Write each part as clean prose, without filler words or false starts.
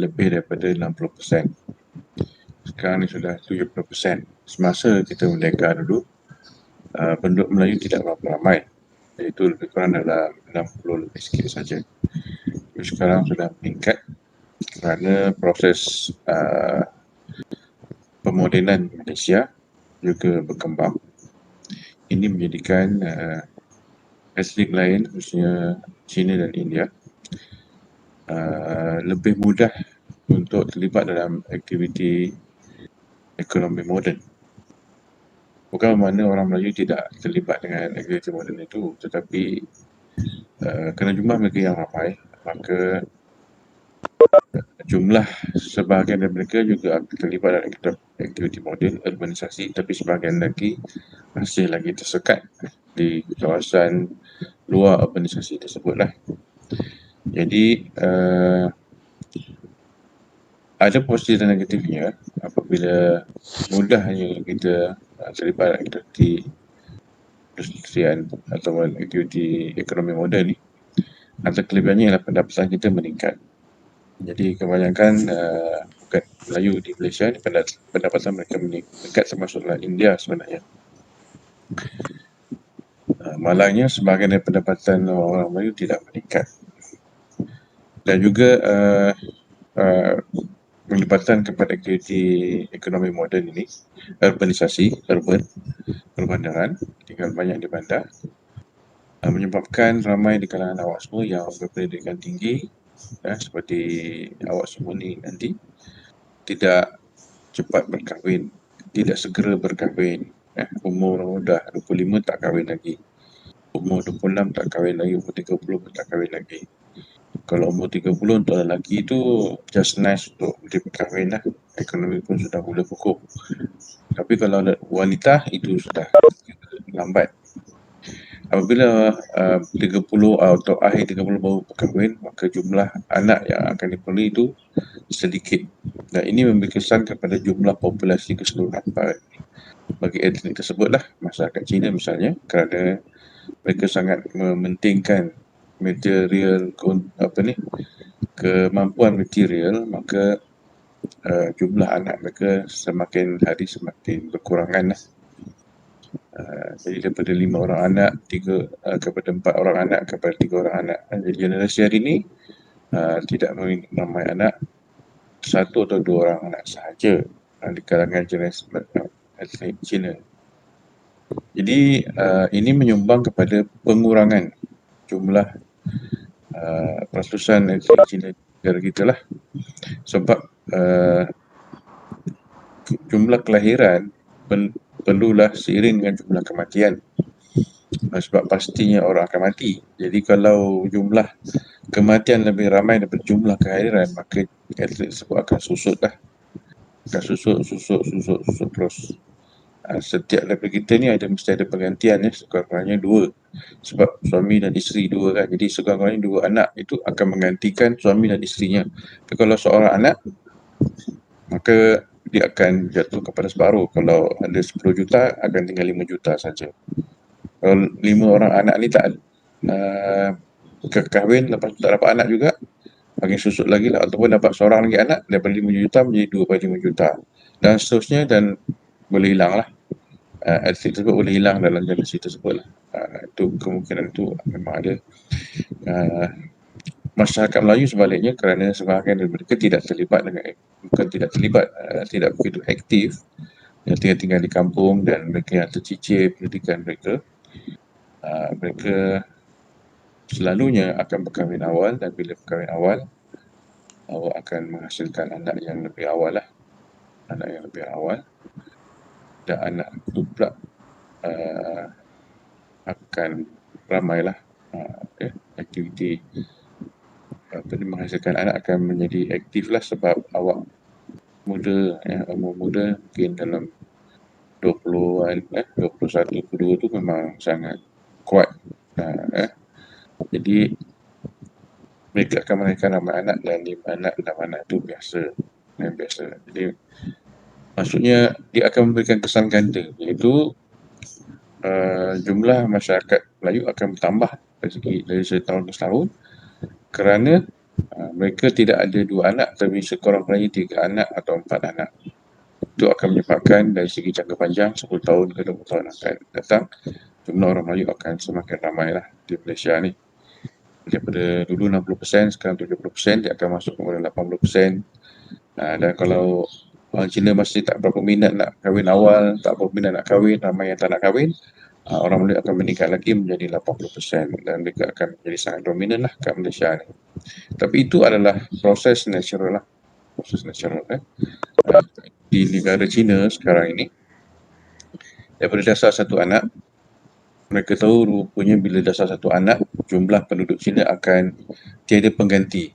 lebih daripada 60%. Sekarang ni sudah 70%. Semasa kita merdeka dulu, penduduk Melayu tidak berapa ramai, iaitu lebih kurang dalam 60 lebih sikit saja. Tapi sekarang sudah meningkat kerana proses pemodenan Malaysia juga berkembang. Ini menjadikan etnik lain, khususnya China dan India, lebih mudah untuk terlibat dalam aktiviti ekonomi moden. Bukan bermakna orang Melayu tidak terlibat dengan aktiviti moden itu, tetapi kerana jumlah mereka yang ramai, maka jumlah sebahagian dari mereka juga terlibat dalam aktiviti moden, urbanisasi, tapi sebahagian lagi masih lagi tersekat di kawasan luar urbanisasi tersebutlah. Jadi ada positif dan negatifnya apabila mudahnya kita terlibat dalam aktiviti industrian atau aktiviti ekonomi moden ni. Antara kelebihannya ialah pendapatan kita meningkat. Jadi kebanyakan bukan Melayu di Malaysia ni pendapatan mereka meningkat, termasuklah India sebenarnya. Malangnya sebahagian dari pendapatan orang Melayu tidak meningkat. Dan juga penglibatan kepada aktiviti ekonomi moden ini, urbanisasi, perbandaran, tinggal banyak di bandar, menyebabkan ramai di kalangan awak semua yang berpendidikan tinggi, seperti awak semua ni nanti, tidak cepat berkahwin, tidak segera berkahwin. Umur dah 25 tak kahwin lagi, umur 26 tak kahwin lagi, umur 30 pun tak kahwin lagi. Kalau umur 30 untuk lelaki itu just nice untuk diperkahwin lah, ekonomi pun sudah mula kukuh. Tapi kalau wanita itu sudah lambat. Apabila 30 atau akhir 30 baru berkahwin, maka jumlah anak yang akan diperoleh itu sedikit. Dan ini memberi kesan kepada jumlah populasi keseluruhan bagi etnik tersebutlah, masyarakat Cina misalnya, kerana mereka sangat mementingkan material, kemampuan material, maka jumlah anak mereka semakin hari semakin berkurangan lah. Jadi daripada 5 orang anak kepada 4 orang anak kepada 3 orang anak. Jadi generasi hari ini tidak ramai anak, 1 atau 2 orang anak sahaja di kalangan generasi etnik Cina. Jadi ini menyumbang kepada pengurangan jumlah peratusan etnik Cina negara kita lah. Sebab jumlah kelahiran perlulah seiring dengan jumlah kematian. Sebab pastinya orang akan mati. Jadi kalau jumlah kematian lebih ramai daripada jumlah kelahiran, maka etnik tersebut akan susut lah. Akan susut terus. Setiap daripada kita ni mesti ada pergantian ya, sekurang-kurangnya 2. Sebab suami dan isteri 2 kan. Jadi sekurang-kurangnya 2 anak itu akan menggantikan suami dan isterinya. Tapi kalau seorang anak, maka dia akan jatuh kepada separuh. Kalau ada 10 juta, akan tinggal 5 juta saja. Kalau 5 orang anak ni tak kahwin, lepas tu tak dapat anak juga, makin susut lagi lah. Ataupun dapat seorang lagi anak, daripada 5 juta menjadi 2/5 juta. Dan seterusnya, dan boleh hilang lah. Etnik tersebut boleh hilang dalam generasi tersebut lah. Itu kemungkinan itu memang ada. Masyarakat Melayu sebaliknya, kerana sebahagian dari mereka tidak terlibat dengan, bukan tidak terlibat, tidak begitu aktif, yang tinggal di kampung dan mereka yang tercicir pendidikan mereka, mereka selalunya akan berkahwin awal, dan bila berkahwin awal, awak akan menghasilkan anak yang lebih awal lah. Dan anak itu pula akan ramailah aktiviti menghasilkan anak akan menjadi aktif lah, sebab awak muda, umur muda mungkin dalam 20-an, 21, 22 tu memang sangat kuat. Jadi mereka akan melahirkan ramai anak, dan 5 anak, 6 anak itu biasa. Jadi maksudnya dia akan memberikan kesan ganda, iaitu jumlah masyarakat Melayu akan bertambah dari setahun ke setahun, kerana Mereka tidak ada 2 anak, tapi sekurang-kurangnya 3 anak atau 4 anak. Itu akan menyebabkan dari segi jangka panjang 10 tahun ke 20 tahun akan datang, jumlah orang Melayu akan semakin ramailah di Malaysia ni. Daripada dulu 60%, sekarang 70%, dia akan masuk kepada 80%. Dan kalau orang Cina masih tak berapa minat nak kahwin awal, tak berapa minat nak kahwin, ramai yang tak nak kahwin, orang Melayu akan meningkat lagi menjadi 80% dan mereka akan menjadi sangat dominan lah kat Malaysia ni. Tapi itu adalah proses natural lah. Proses natural di negara Cina sekarang ini, daripada dasar satu anak, mereka tahu rupanya bila dasar satu anak, jumlah penduduk Cina akan tiada pengganti.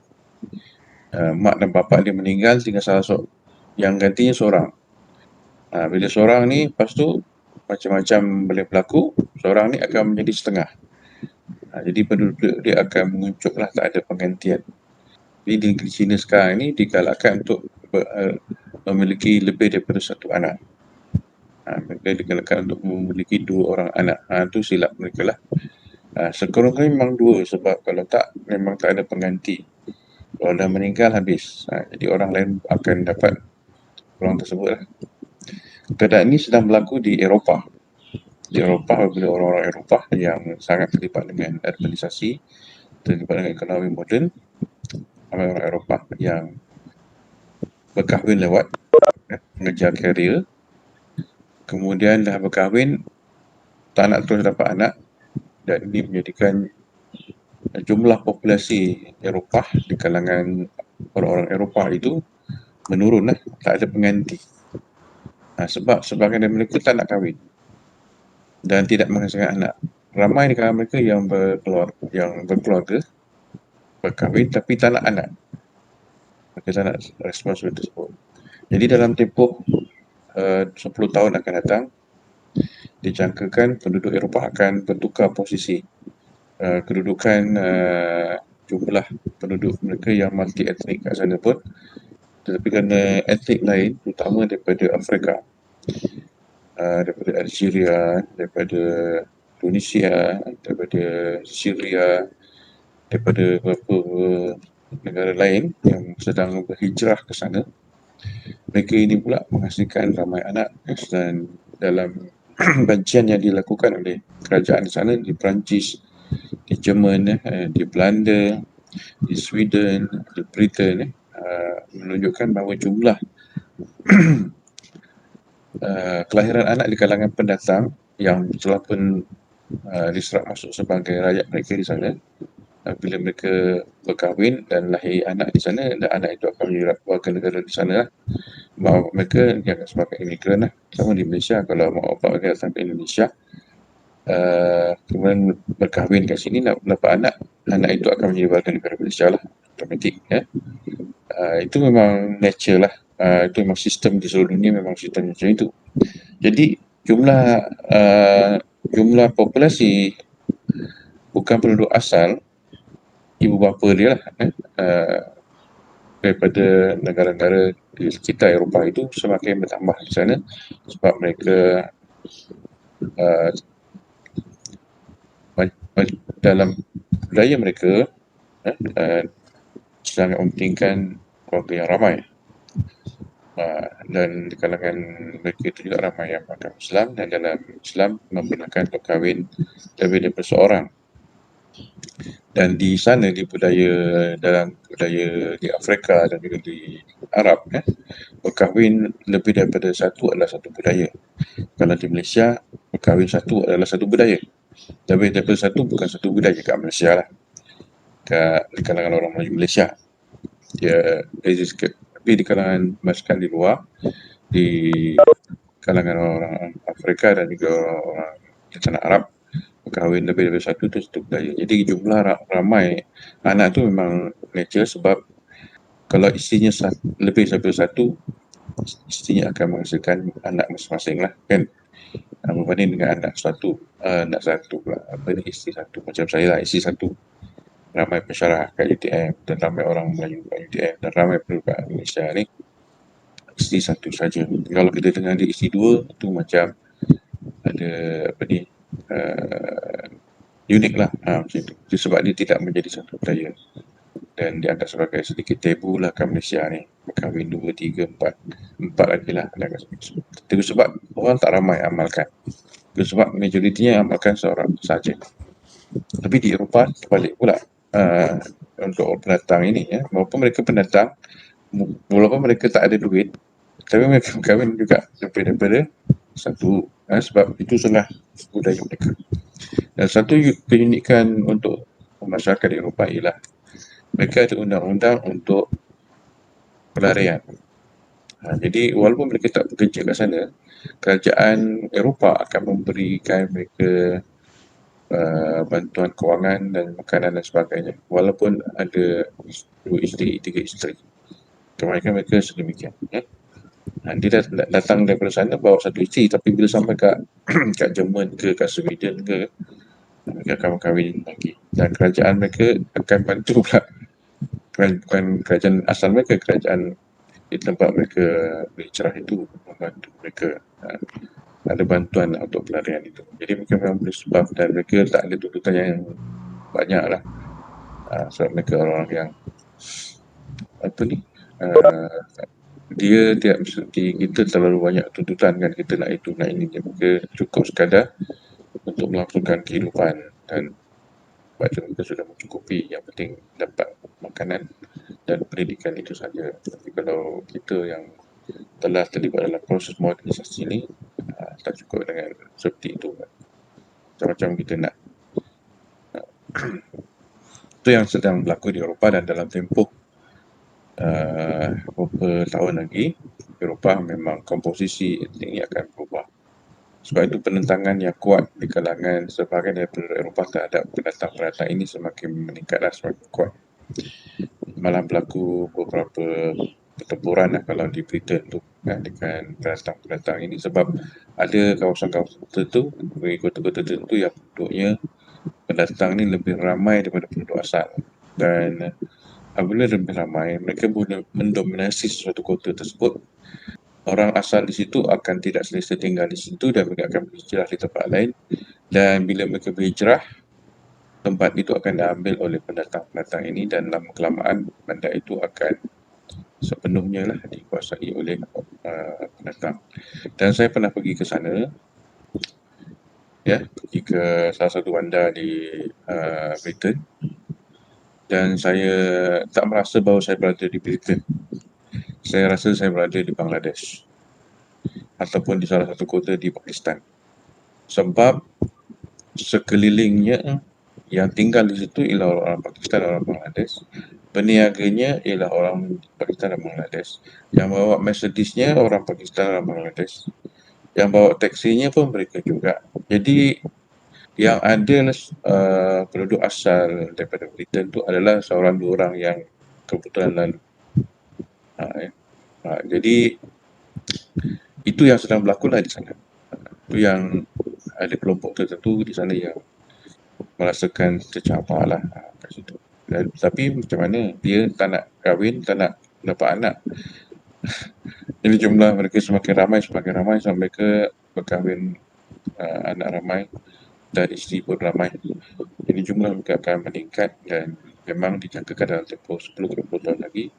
Mak dan bapa dia meninggal, tinggal salah yang gantinya seorang. Bila seorang ni, lepas tu macam-macam boleh berlaku, seorang ni akan menjadi setengah. Jadi penduduk dia akan menguncuk lah, tak ada penggantian. Jadi di negeri Cina sekarang ni digalakkan untuk memiliki lebih daripada satu anak. Mereka digalakkan untuk memiliki 2 orang anak. Itu silap mereka lah. Sekurang-kurangnya memang 2, sebab kalau tak, memang tak ada pengganti. Kalau dah meninggal, habis. Jadi orang lain akan dapat peluang tersebut lah. Keadaan ini sedang berlaku di Eropah. Di Eropah, apabila orang-orang Eropah yang sangat terlibat dengan urbanisasi, terlibat dengan ekonomi moden, ramai orang Eropah yang berkahwin lewat mengejar karier, kemudian dah berkahwin, tak nak terus dapat anak, dan ini menjadikan jumlah populasi Eropah di kalangan orang-orang Eropah itu menurun lah, tak ada pengganti. Sebab sebahagian dari mereka tak nak kahwin dan tidak menghasilkan anak. Ramai di kalangan mereka yang berkeluarga, berkahwin tapi tak nak anak. Mereka tak nak responsibility tersebut. Jadi dalam tempoh 10 tahun akan datang, dijangkakan penduduk Eropah akan bertukar posisi. Kedudukan jumlah penduduk mereka yang multi etnik kat sana pun, tetapi kerana etnik lain, terutama daripada Afrika, daripada Algeria, daripada Tunisia, daripada Syria, daripada beberapa negara lain yang sedang berhijrah ke sana, mereka ini pula menghasilkan ramai anak. Dan dalam bajian yang dilakukan oleh kerajaan di sana, di Perancis, di Jerman, di Belanda, di Sweden, di Britain, menunjukkan bahawa jumlah kelahiran anak di kalangan pendatang yang telah pun diserap masuk sebagai rakyat mereka di sana, bila mereka berkahwin dan lahir anak di sana, dan anak itu akan menjadi warga negara di sana lah. Bahawa mereka dianggap sebagai imigran lah. Sama di Malaysia, kalau mak bapak mereka datang ke Indonesia, kemudian berkahwin kat sini, dapat anak itu akan menjadi warga negara Malaysia lah, automatik. Itu memang nature lah. Itu memang sistem di seluruh dunia, memang sistem macam itu. Jadi jumlah populasi bukan penduduk asal, ibu bapa dia lah, daripada negara-negara di sekitar Eropah itu semakin bertambah di sana, sebab mereka dalam budaya mereka sangat mementingkan keluarga yang ramai. Dan di kalangan mereka itu juga ramai yang beragama Islam, dan dalam Islam membenarkan perkahwin lebih daripada seorang. Dan di sana, dalam budaya di Afrika dan juga di Arab, berkahwin lebih daripada satu adalah satu budaya. Kalau di Malaysia, berkahwin satu adalah satu budaya. Lebih daripada satu bukan satu budaya kat Malaysia lah. Di kalangan orang Melayu Malaysia. Tapi di kalangan masyarakat di luar, di kalangan orang Afrika dan juga orang di tanah Arab, berkahwin lebih daripada satu itu satu budaya. Jadi jumlah ramai anak tu memang nature, sebab kalau isterinya lebih daripada satu, isterinya akan menghasilkan anak masing-masing lah, kan. Berbanding dengan anak satu pula, isteri satu. Macam saya lah, isteri satu. Ramai pensyarah kat UTM, dan ramai orang Melayu kat UTM, dan ramai penduduk kat Malaysia ni isteri satu saja. Kalau kita dengar dia isteri dua, itu macam ada unik lah, macam itu. Sebab dia tidak menjadi satu budaya. dan dianggap sebagai sedikit tabu lah kat Malaysia ni, berkahwin 2, 3, 4 lagi lah. Itu sebab orang tak ramai amalkan. Itu sebab majoritinya amalkan seorang saja. Tapi di Eropah terbalik pula. Untuk pendatang ini ya, walaupun mereka pendatang, walaupun mereka tak ada duit, tapi mereka berkahwin juga daripada satu, sebab itu adalah budaya mereka. Dan satu keunikan untuk masyarakat di Eropah ialah mereka ada undang-undang untuk pelarian. Jadi walaupun mereka tak bekerja kat sana, kerajaan Eropah akan memberikan mereka bantuan kewangan dan makanan dan sebagainya, walaupun ada 2 isteri, 3 isteri. Kebanyakan mereka sedemikian. Dia datang daripada sana bawa 1 isteri, tapi bila sampai kat kat Jerman ke, kat Sweden ke, mereka akan kahwin lagi. Dan kerajaan mereka akan bantu pula. Bukan kerajaan asal mereka, kerajaan di tempat mereka berhijrah itu membantu mereka. Ada bantuan untuk pelarian itu. Jadi mereka memang boleh sebab, dan mereka tak ada tuntutan yang banyak lah. Sebab mereka orang yang dia tidak seperti kita terlalu banyak tuntutan kan, kita nak itu nak ini. Mereka cukup sekadar untuk melangsungkan kehidupan dan baca mereka sudah mencukupi. Yang penting dapat makanan dan pendidikan itu saja. Tapi kalau kita yang telah terlibat dalam proses modernisasi ini, tak cukup dengan seperti itu. Macam-macam kita nak. Itu yang sedang berlaku di Eropah, dan dalam tempoh beberapa tahun lagi, Eropah memang komposisi etnik ini akan berubah. Sebab itu penentangan yang kuat di kalangan sebahagian daripada Eropah terhadap pendatang-pendatang ini semakin meningkatlah, semakin kuat. Malah berlaku beberapa pertempuran lah kalau di Britain tu dengan pendatang-pendatang ini, sebab ada kawasan-kawasan tertentu, kota-kota tertentu yang penduduknya pendatang ni lebih ramai daripada penduduk asal. Dan apabila lebih ramai, mereka boleh mendominasi sesuatu kota tersebut. Orang asal di situ akan tidak selesa tinggal di situ dan mereka akan berhijrah di tempat lain. Dan bila mereka berhijrah, tempat itu akan diambil oleh pendatang-pendatang ini, dan lama kelamaan bandar itu akan sepenuhnya lah dikuasai oleh pendatang. Dan saya pernah pergi ke sana, pergi ke salah satu bandar di Britain, dan saya tak merasa bahawa saya berada di Britain. Saya rasa saya berada di Bangladesh ataupun di salah satu kota di Pakistan. Sebab sekelilingnya yang tinggal di situ ialah orang Pakistan dan orang Bangladesh. Peniaganya ialah orang Pakistan dan Bangladesh. Yang bawa Mercedes-nya orang Pakistan dan Bangladesh. Yang bawa taksinya pun mereka juga. Jadi yang ada penduduk asal daripada Britain tu adalah seorang dua orang yang kebetulan lalu. Jadi itu yang sedang berlaku lah di sana. Itu yang ada kelompok tertentu di sana yang merasakan tercabar lah kat situ. Tapi macam mana, dia tak nak kahwin, tak nak dapat anak. Jadi jumlah mereka semakin ramai sampai mereka berkahwin anak ramai dan isteri pun ramai. Jadi jumlah mereka akan meningkat, dan memang dijangkakan dalam tempoh 10-20 tahun lagi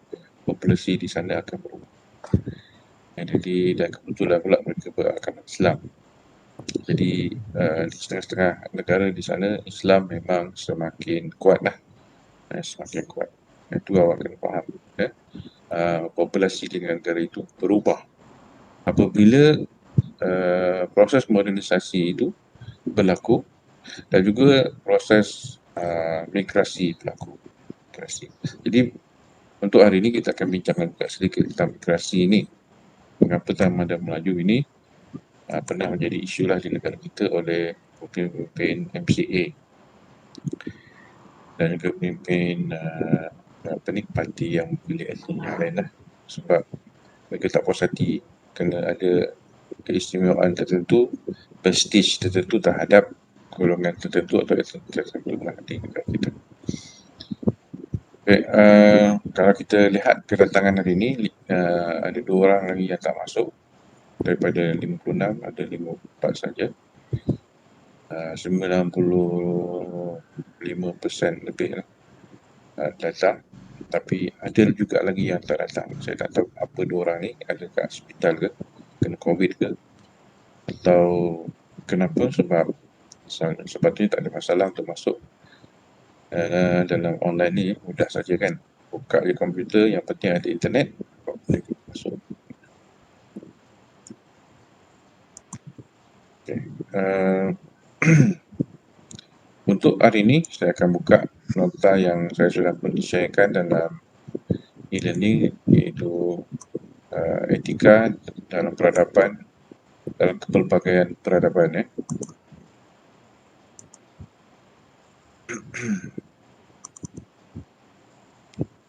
populasi di sana akan berubah. Jadi dan kebetulan pula mereka beragama Islam. Jadi di setengah-setengah negara di sana Islam memang semakin kuat lah. Semakin kuat. Itu awak kena faham. Populasi di negara itu berubah apabila proses modernisasi itu berlaku, dan juga proses migrasi berlaku. Jadi untuk hari ini kita akan bincangkan sedikit tentang migrasi ini. Mengapa Ramadan Melayu ini pernah menjadi isu lah di negara kita oleh pemimpin MCA dan juga pemimpin parti yang memilih etnik yang lain lah. Sebab mereka tak puas hati kerana ada keistimewaan tertentu, prestige tertentu terhadap golongan tertentu atau etnik tertentu lah di negara kita. Okay, kalau kita lihat kedatangan hari ini, ada 2 orang lagi yang tak masuk. Daripada 56, ada 54 saja. 95% lebih lah datang. Tapi ada juga lagi yang tak datang. Saya tak tahu apa dua orang ni, ada kat hospital ke, kena COVID ke, atau kenapa, sebab tak ada masalah untuk masuk dalam online ni, mudah saja kan. Buka je komputer, yang penting ada internet, boleh masuk. Okay. Untuk hari ini, saya akan buka nota yang saya sudah sharekan dalam e-learning, iaitu etika dalam peradaban, dalam kepelbagaian peradaban.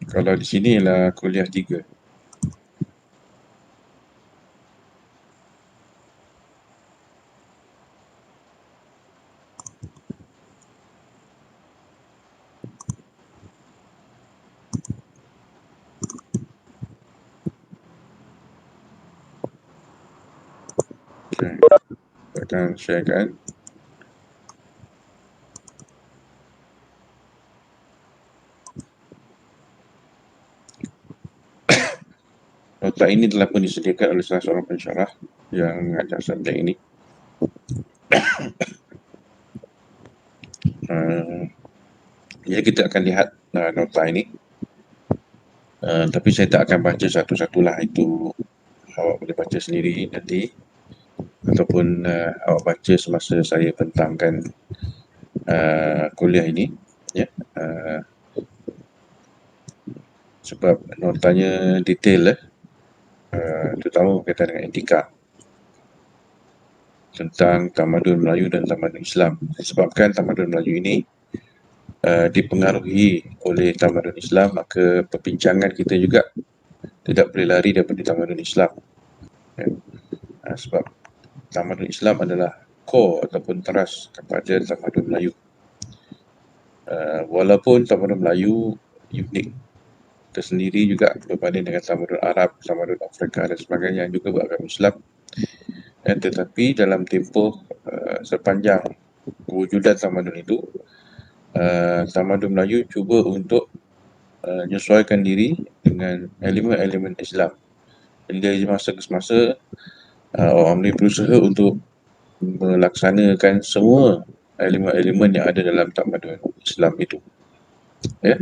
Kalau di sini ialah kuliah 3. Okay. Saya akan sharekan. Nota ini telah pun disediakan oleh salah seorang pensyarah yang mengajar subjek ini. Jadi kita akan lihat nota ini. Tapi saya tak akan baca satu-satulah, itu awak boleh baca sendiri nanti, ataupun awak baca semasa saya bentangkan kuliah ini, ya. Sebab notanya detail, terutama berkaitan dengan etika tentang tamadun Melayu dan tamadun Islam. Disebabkan tamadun Melayu ini dipengaruhi oleh tamadun Islam, maka perbincangan kita juga tidak boleh lari daripada tamadun Islam. Sebab tamadun Islam adalah core ataupun teras kepada tamadun Melayu. Walaupun tamadun Melayu unik tersendiri juga berbanding dengan tamadun Arab, tamadun Afrika dan sebagainya yang juga beragama Islam, tetapi dalam tempoh sepanjang kewujudan tamadun itu, tamadun Melayu cuba untuk menyesuaikan diri dengan elemen-elemen Islam. Jadi dari masa ke semasa, orang Melayu berusaha untuk melaksanakan semua elemen-elemen yang ada dalam tamadun Islam itu. Ya.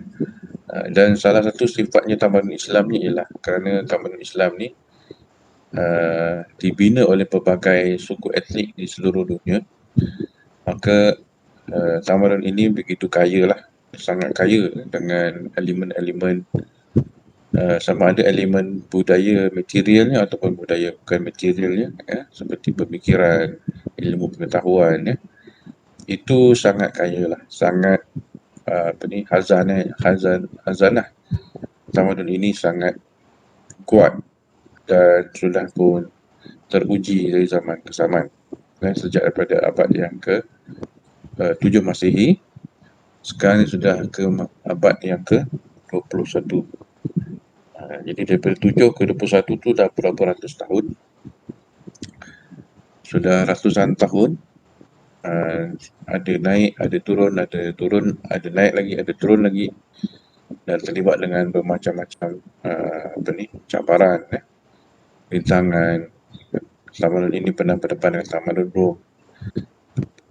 Dan salah satu sifatnya tamadun Islam ni ialah kerana tamadun Islam ni dibina oleh pelbagai suku etnik di seluruh dunia, maka tamadun ini begitu kaya lah, sangat kaya dengan elemen-elemen, sama ada elemen budaya materialnya ataupun budaya bukan materialnya, seperti pemikiran, ilmu pengetahuan, itu sangat kaya lah, sangat hazanah tamadun ini sangat kuat dan sudah pun teruji dari zaman ke zaman, sejak daripada abad yang ke-7 Masehi, sekarang sudah ke abad yang ke-21. Jadi daripada 7 ke 21 tu dah berapa ratus tahun, sudah ratusan tahun. Ada naik, ada turun, ada naik lagi, ada turun lagi, dan terlibat dengan bermacam-macam cabaran, rintangan. Tamadun ini pernah berdepan dengan tamadun Rom,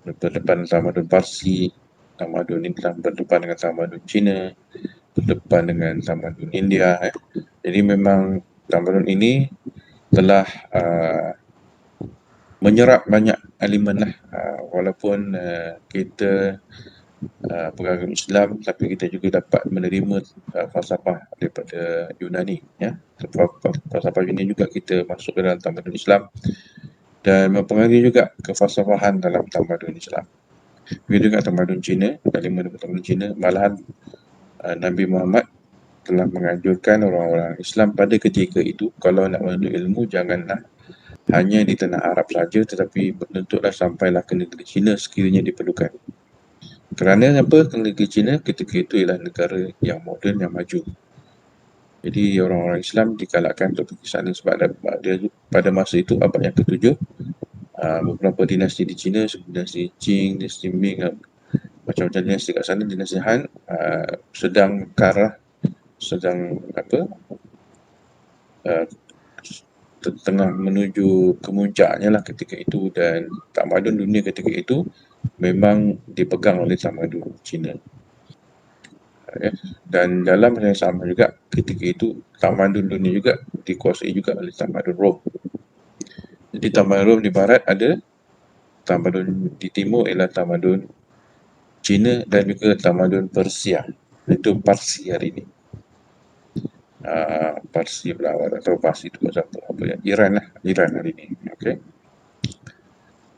berdepan dengan tamadun Parsi, tamadun ini telah berdepan dengan tamadun Cina, berdepan dengan tamadun India. Jadi memang tamadun ini telah menyerap banyak elemen lah. Walaupun kita beragama Islam, tapi kita juga dapat menerima falsafah daripada Yunani, ya. Falsafah Yunani juga kita masuk ke dalam tamadun Islam dan mempengaruhi juga kefalsafahan dalam tamadun Islam. Begitu juga tamadun Cina, elemen daripada tamadun Cina. Malahan Nabi Muhammad telah menganjurkan orang-orang Islam pada ketika itu, kalau nak menuntut ilmu, janganlah hanya di tanah Arab saja, tetapi menuntutlah sampailah ke negeri Cina sekiranya diperlukan. Kerana apa? Negeri Cina ketika itu ialah negara yang moden, yang maju. Jadi orang-orang Islam digalakkan untuk pergi sana sebab pada masa itu, abad yang ke-7, beberapa dinasti di Cina, dinasti Qing, dinasti Ming, macam-macam dinasti kat sana, dinasti Han, sedang ke arah sedang tengah menuju kemuncaknya lah ketika itu, dan tamadun dunia ketika itu memang dipegang oleh tamadun Cina. Ya. Dan dalam masa yang sama juga ketika itu tamadun dunia juga dikuasai juga oleh tamadun Rom. Jadi tamadun Rom di barat ada, tamadun di timur ialah tamadun Cina, dan juga tamadun Persia. Itu Parsi hari ini. Parsi Belawar atau Parsi itu macam apa ya? Iran lah, Iran hari ini. Okey.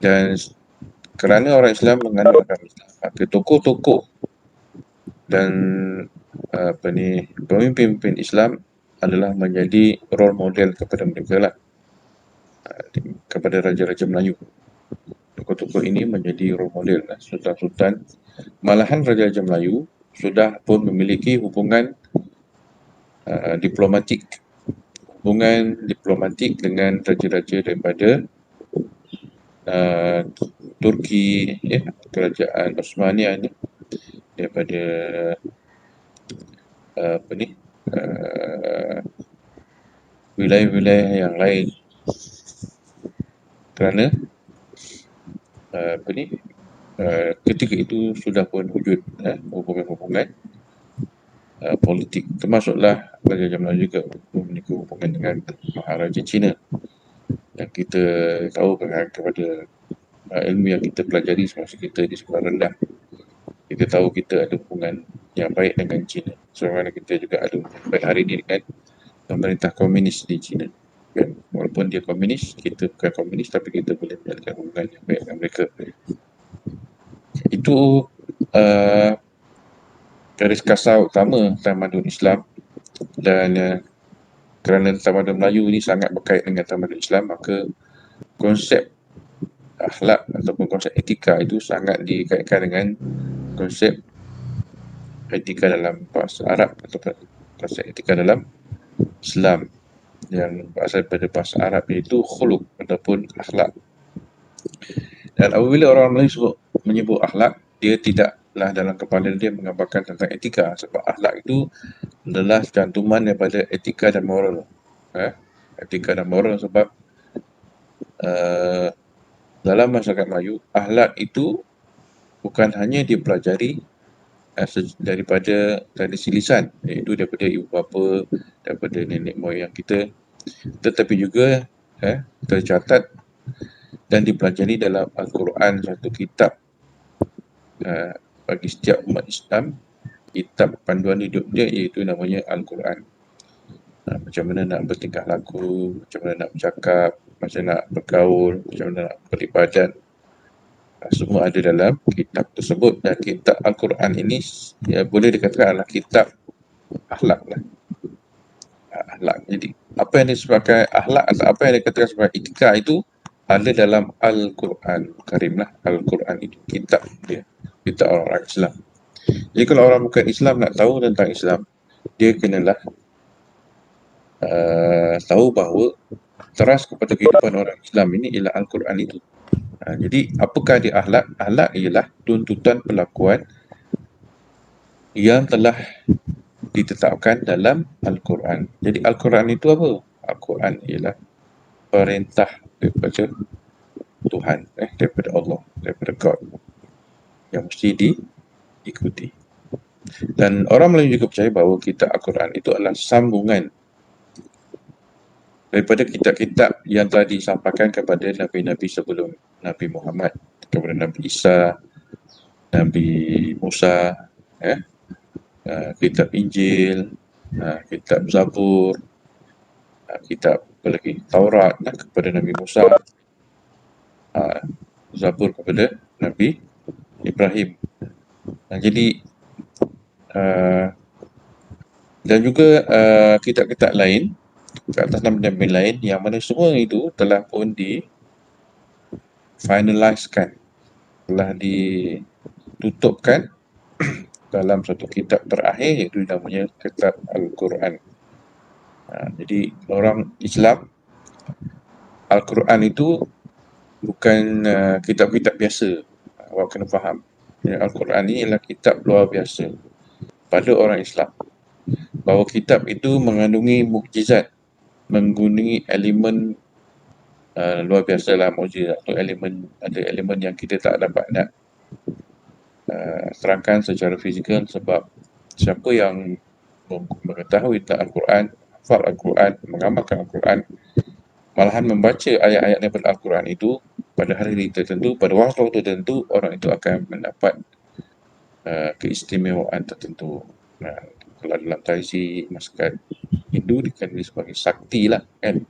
Dan kerana orang Islam menganut agama Islam, maka tokoh-tokoh dan pemimpin-pemimpin Islam adalah menjadi role model kepada mereka lah, kepada raja-raja Melayu. Tokoh-tokoh ini menjadi role model lah, sultan-sultan. Malahan raja-raja Melayu sudah pun memiliki hubungan diplomatik dengan raja-raja daripada Turki, ya, kerajaan Osmania ni, daripada wilayah-wilayah yang lain, kerana ketika itu sudah pun wujud hubungan-hubungan politik, termasuklah raja Melayu juga memiliki hubungan dengan Maharaja Cina yang kita tahu kepada ilmu yang kita pelajari semasa kita di sekolah rendah. Kita tahu kita ada hubungan yang baik dengan Cina, sebagaimana kita juga ada hubungan baik hari ini dengan pemerintah komunis di China. Kan? Walaupun dia komunis, kita bukan komunis, tapi kita boleh menjalankan hubungan yang baik dengan mereka. Itu garis kasar utama tamadun Islam, dan kerana tamadun Melayu ini sangat berkait dengan tamadun Islam, maka konsep akhlak ataupun konsep etika itu sangat dikaitkan dengan konsep etika dalam bahasa Arab ataupun konsep etika dalam Islam, yang berasal daripada bahasa Arab, iaitu khuluq ataupun akhlak. Dan apabila orang Melayu menyebut akhlak, dia tidaklah dalam kepala dia menggambarkan tentang etika, sebab akhlak itu adalah cantuman daripada etika dan moral. Etika dan moral, sebab dalam masyarakat Melayu, akhlak itu bukan hanya dipelajari daripada tradisi lisan, iaitu daripada ibu bapa, daripada nenek moyang kita, tetapi juga tercatat dan dipelajari dalam Al-Quran, satu kitab bagi setiap umat Islam, kitab panduan hidup dia, iaitu namanya Al-Quran. Macam mana nak bertingkah laku, macam mana nak bercakap, macam mana nak bergaul, macam mana nak beribadat, semua ada dalam kitab tersebut. Dan kitab Al-Quran ini boleh dikatakan adalah kitab akhlak lah. Akhlak. Jadi apa yang disebabkan akhlak atau apa yang dikatakan sebagai etika itu ada dalam Al-Quran Karim lah. Al-Quran itu kitab dia, kitab orang Islam. Jadi kalau orang bukan Islam nak tahu tentang Islam, dia kenalah tahu bahawa teras kepada kehidupan orang Islam ini ialah Al-Quran itu. Jadi apakah dia akhlak? Akhlak ialah tuntutan perlakuan yang telah ditetapkan dalam Al-Quran. Jadi Al-Quran itu apa? Al-Quran ialah perintah daripada Tuhan, daripada Allah, daripada God, yang mesti diikuti. Dan orang Melayu juga percaya bahawa kitab Al-Quran itu adalah sambungan daripada kitab-kitab yang telah disampaikan kepada Nabi-Nabi sebelum Nabi Muhammad, kepada Nabi Isa, Nabi Musa, kitab Injil, kitab Zabur, kitab apa lagi, Taurat kepada Nabi Musa, Zabur kepada Nabi Ibrahim. Jadi dan juga kitab-kitab lain ke atas nama-nama lain, yang mana semua itu telah pun finalisekan, telah ditutupkan dalam satu kitab terakhir, iaitu namanya kitab Al-Quran. Jadi orang Islam, Al-Quran itu bukan kitab-kitab biasa. Awak kena faham, Al-Quran ini adalah kitab luar biasa pada orang Islam. bahawa kitab itu mengandungi mukjizat, mengandungi elemen luar biasa lah, mukjizat atau ada elemen yang kita tak dapat nak terangkan secara fizikal, sebab siapa yang mengetahui tentang Al-Quran, hafal Al-Quran, mengamalkan Al-Quran, malahan membaca ayat-ayat daripada Al-Quran itu pada hari tertentu, pada waktu tertentu, orang itu akan mendapat keistimewaan tertentu. Kalau dalam tradisi masyarakat Hindu dikenali sebagai sakti lah kan,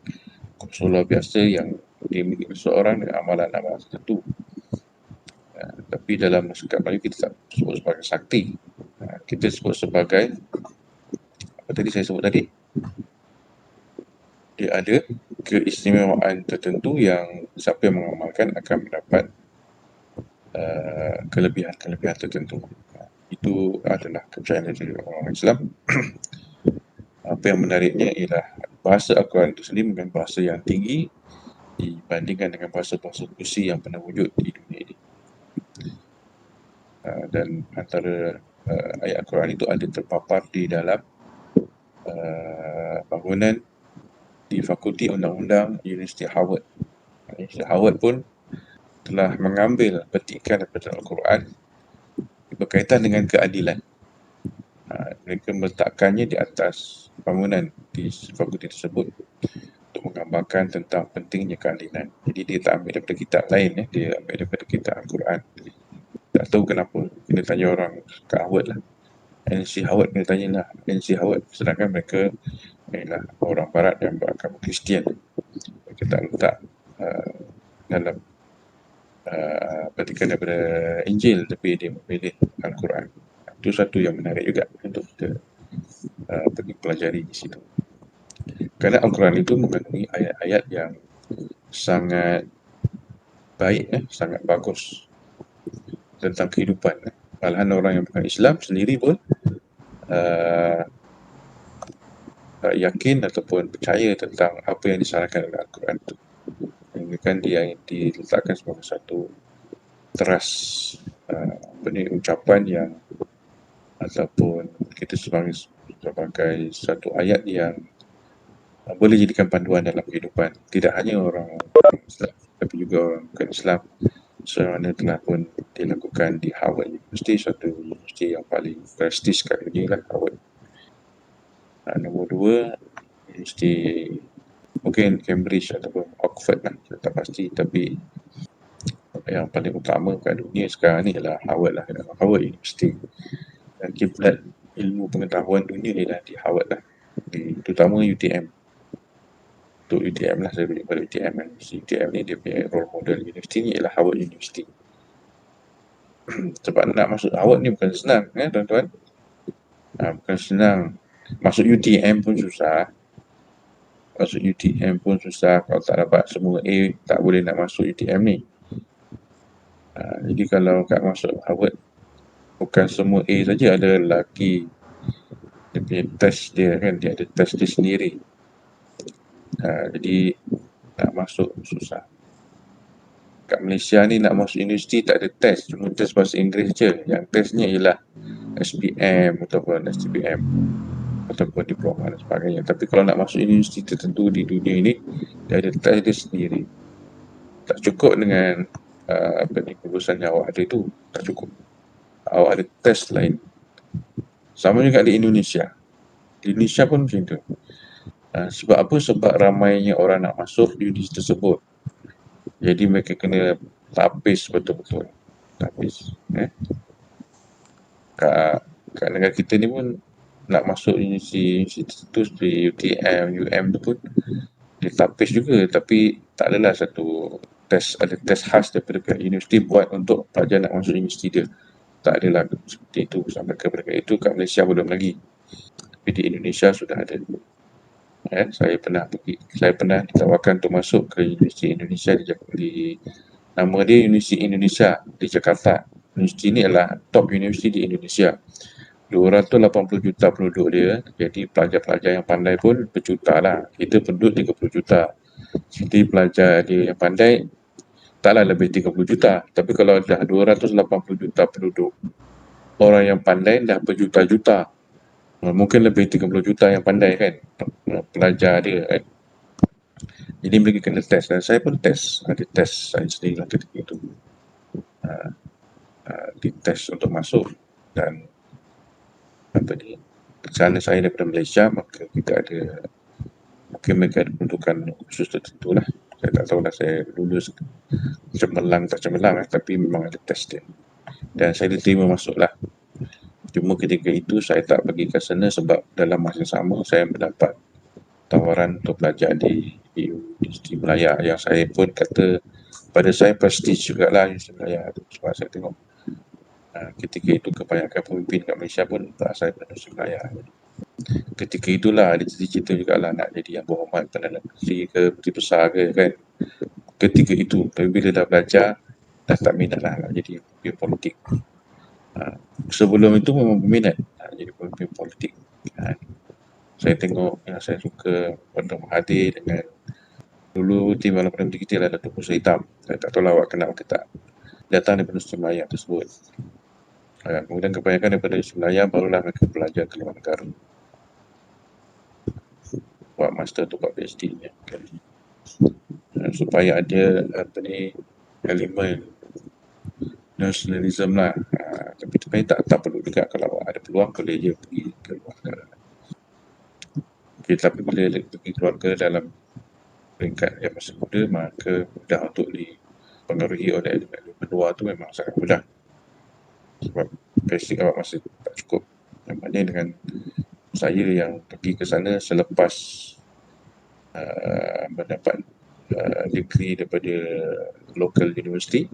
kuasa luar biasa yang dimiliki seseorang dengan amalan-amalan tertentu. Tapi dalam masyarakat Melayu kita tak sebut sebagai sakti, kita sebut sebagai apa tadi saya sebut tadi, dia ada keistimewaan tertentu yang siapa yang mengamalkan akan mendapat kelebihan-kelebihan tertentu. Itu adalah kepercayaan dari orang Islam. Apa yang menariknya ialah bahasa Al-Quran itu sendiri bukan bahasa yang tinggi dibandingkan dengan bahasa-bahasa kursi yang pernah wujud di dunia ini. Dan antara ayat Al-Quran itu ada terpapar di dalam bangunan di Fakulti Undang-Undang Universiti Harvard. Universiti Harvard pun telah mengambil petikan daripada Al-Quran berkaitan dengan keadilan. Mereka meletakkannya di atas bangunan di fakulti tersebut untuk menggambarkan tentang pentingnya keadilan. Jadi dia tak ambil daripada kitab lain, dia ambil daripada kitab Al-Quran. Tak tahu kenapa, kena tanya orang kat Harvard lah. NC Harvard kena tanya lah, NC Harvard. Sedangkan mereka ialah orang barat yang beragama Kristian. Mereka tak letak dalam petikan daripada Injil, tapi dia memilih Al-Quran. Itu satu yang menarik juga untuk kita pergi pelajari di situ. Kerana Al-Quran itu mengandungi ayat-ayat yang sangat baik, sangat bagus tentang kehidupan. Malahan orang yang bukan Islam sendiri pun yakin ataupun percaya tentang apa yang disarankan oleh Al-Quran itu. Ini kan dia diletakkan sebagai satu teras ucapan yang ataupun kita sebagai satu ayat yang boleh jadikan panduan dalam kehidupan. Tidak hanya orang Islam, tapi juga orang bukan Islam. Sebagaimana telah pun dilakukan di Harvard University, satu universiti yang paling prestis kat dunia lah, Harvard. Nombor dua, universiti mungkin Cambridge ataupun Oxford lah, saya tak pasti, tapi yang paling utama kat dunia sekarang ni ialah Harvard lah, Harvard University. Dan kiblat ilmu pengetahuan dunia ialah di Harvard lah, terutama UTM. Untuk UTM lah, saya beri pada UTM kan. UTM ni dia punya role model universiti ni ialah Harvard University. Sebab nak masuk Harvard ni bukan senang tuan-tuan. Bukan senang. Masuk UTM pun susah. Kalau tak dapat semua A, tak boleh nak masuk UTM ni. Jadi kalau kat masuk Harvard, bukan semua A saja, ada lagi dia punya test dia kan, dia ada test dia sendiri. Jadi nak masuk susah. Kat Malaysia ni nak masuk universiti tak ada test, cuma test bahasa Inggeris je. Yang testnya ialah SPM ataupun STPM ataupun diploma dan sebagainya. Tapi kalau nak masuk universiti tertentu di dunia ini, dia ada test dia sendiri. Tak cukup dengan lulusan yang awak ada itu, tak cukup. Awak ada test lain. Sama juga di Indonesia. Di Indonesia pun macam tu. Sebab apa? Sebab ramainya orang nak masuk universiti tersebut. Jadi mereka kena tapis betul-betul. Tapis. Kat negara kita ni pun nak masuk universiti tu seperti UTM, UM tu pun dia tapis juga, tapi tak adalah satu test, ada test khas daripada pihak universiti buat untuk pelajar nak masuk universiti dia. Tak adalah seperti itu. Sampai kepada itu kat Malaysia belum lagi. Tapi di Indonesia sudah ada. Saya pernah ditawarkan untuk masuk ke Universiti Indonesia nama dia Universiti Indonesia di Jakarta. Universiti ini adalah top universiti di Indonesia. 280 juta penduduk dia, jadi pelajar-pelajar yang pandai pun berjuta lah. Kita penduduk 30 juta. Jadi pelajar dia yang pandai taklah lebih 30 juta. Tapi kalau dah 280 juta penduduk, orang yang pandai dah berjuta-juta. Mungkin lebih 30 juta yang pandai kan, pelajar dia kan. Jadi mereka kena test dan saya pun test, ada test saya sendiri lah ketika itu. Dites untuk masuk dan apa ni, kerana saya daripada Malaysia maka kita ada, mungkin mereka ada peruntukan khusus tertentu lah. Saya tak tahu lah saya lulus cemerlang tak cemerlang tapi memang ada test dia dan saya diterima masuk lah. Cuma ketika itu saya tak pergi ke sana sebab dalam masa sama saya mendapat tawaran untuk belajar di Universiti Malaya yang saya pun kata pada saya prestige jugalah Universiti Malaya tu, sebab saya tengok ketika itu kebanyakan pemimpin kat Malaysia pun berasal daripada Universiti Malaya. Ketika itulah ada cita-cita jugalah nak jadi yang berhormat Perdana Menteri ke Menteri Besar ke kan. Ketika itu, tapi bila dah belajar dah tak minat lah nak jadi pemimpin politik. Sebelum itu memang berminat nak jadi pemimpin politik. Saya tengok yang saya suka Dr. Mahathir dengan dulu tim Malam Perdana Menteri kita adalah Datuk Musa Hitam. Saya tak tahu lah awak kenal ke tak. Datang daripada Universiti Malaya tersebut. Kemudian kebanyakan daripada Universiti Malaya barulah mereka belajar ke luar negara. Buat master atau buat PhD nya. Supaya ada apa ni, elemen nasionalisme lah. Tapi sebenarnya tak perlu juga, kalau ada peluang boleh je pergi ke luar negara. Okay, tapi bila pergi keluarga dalam peringkat yang masih muda, maka mudah untuk dipengaruhi oleh elemen luar tu memang sangat mudah. Sebab basic awak masih tak cukup. Namanya dengan saya yang pergi ke sana selepas mendapat degree daripada local university,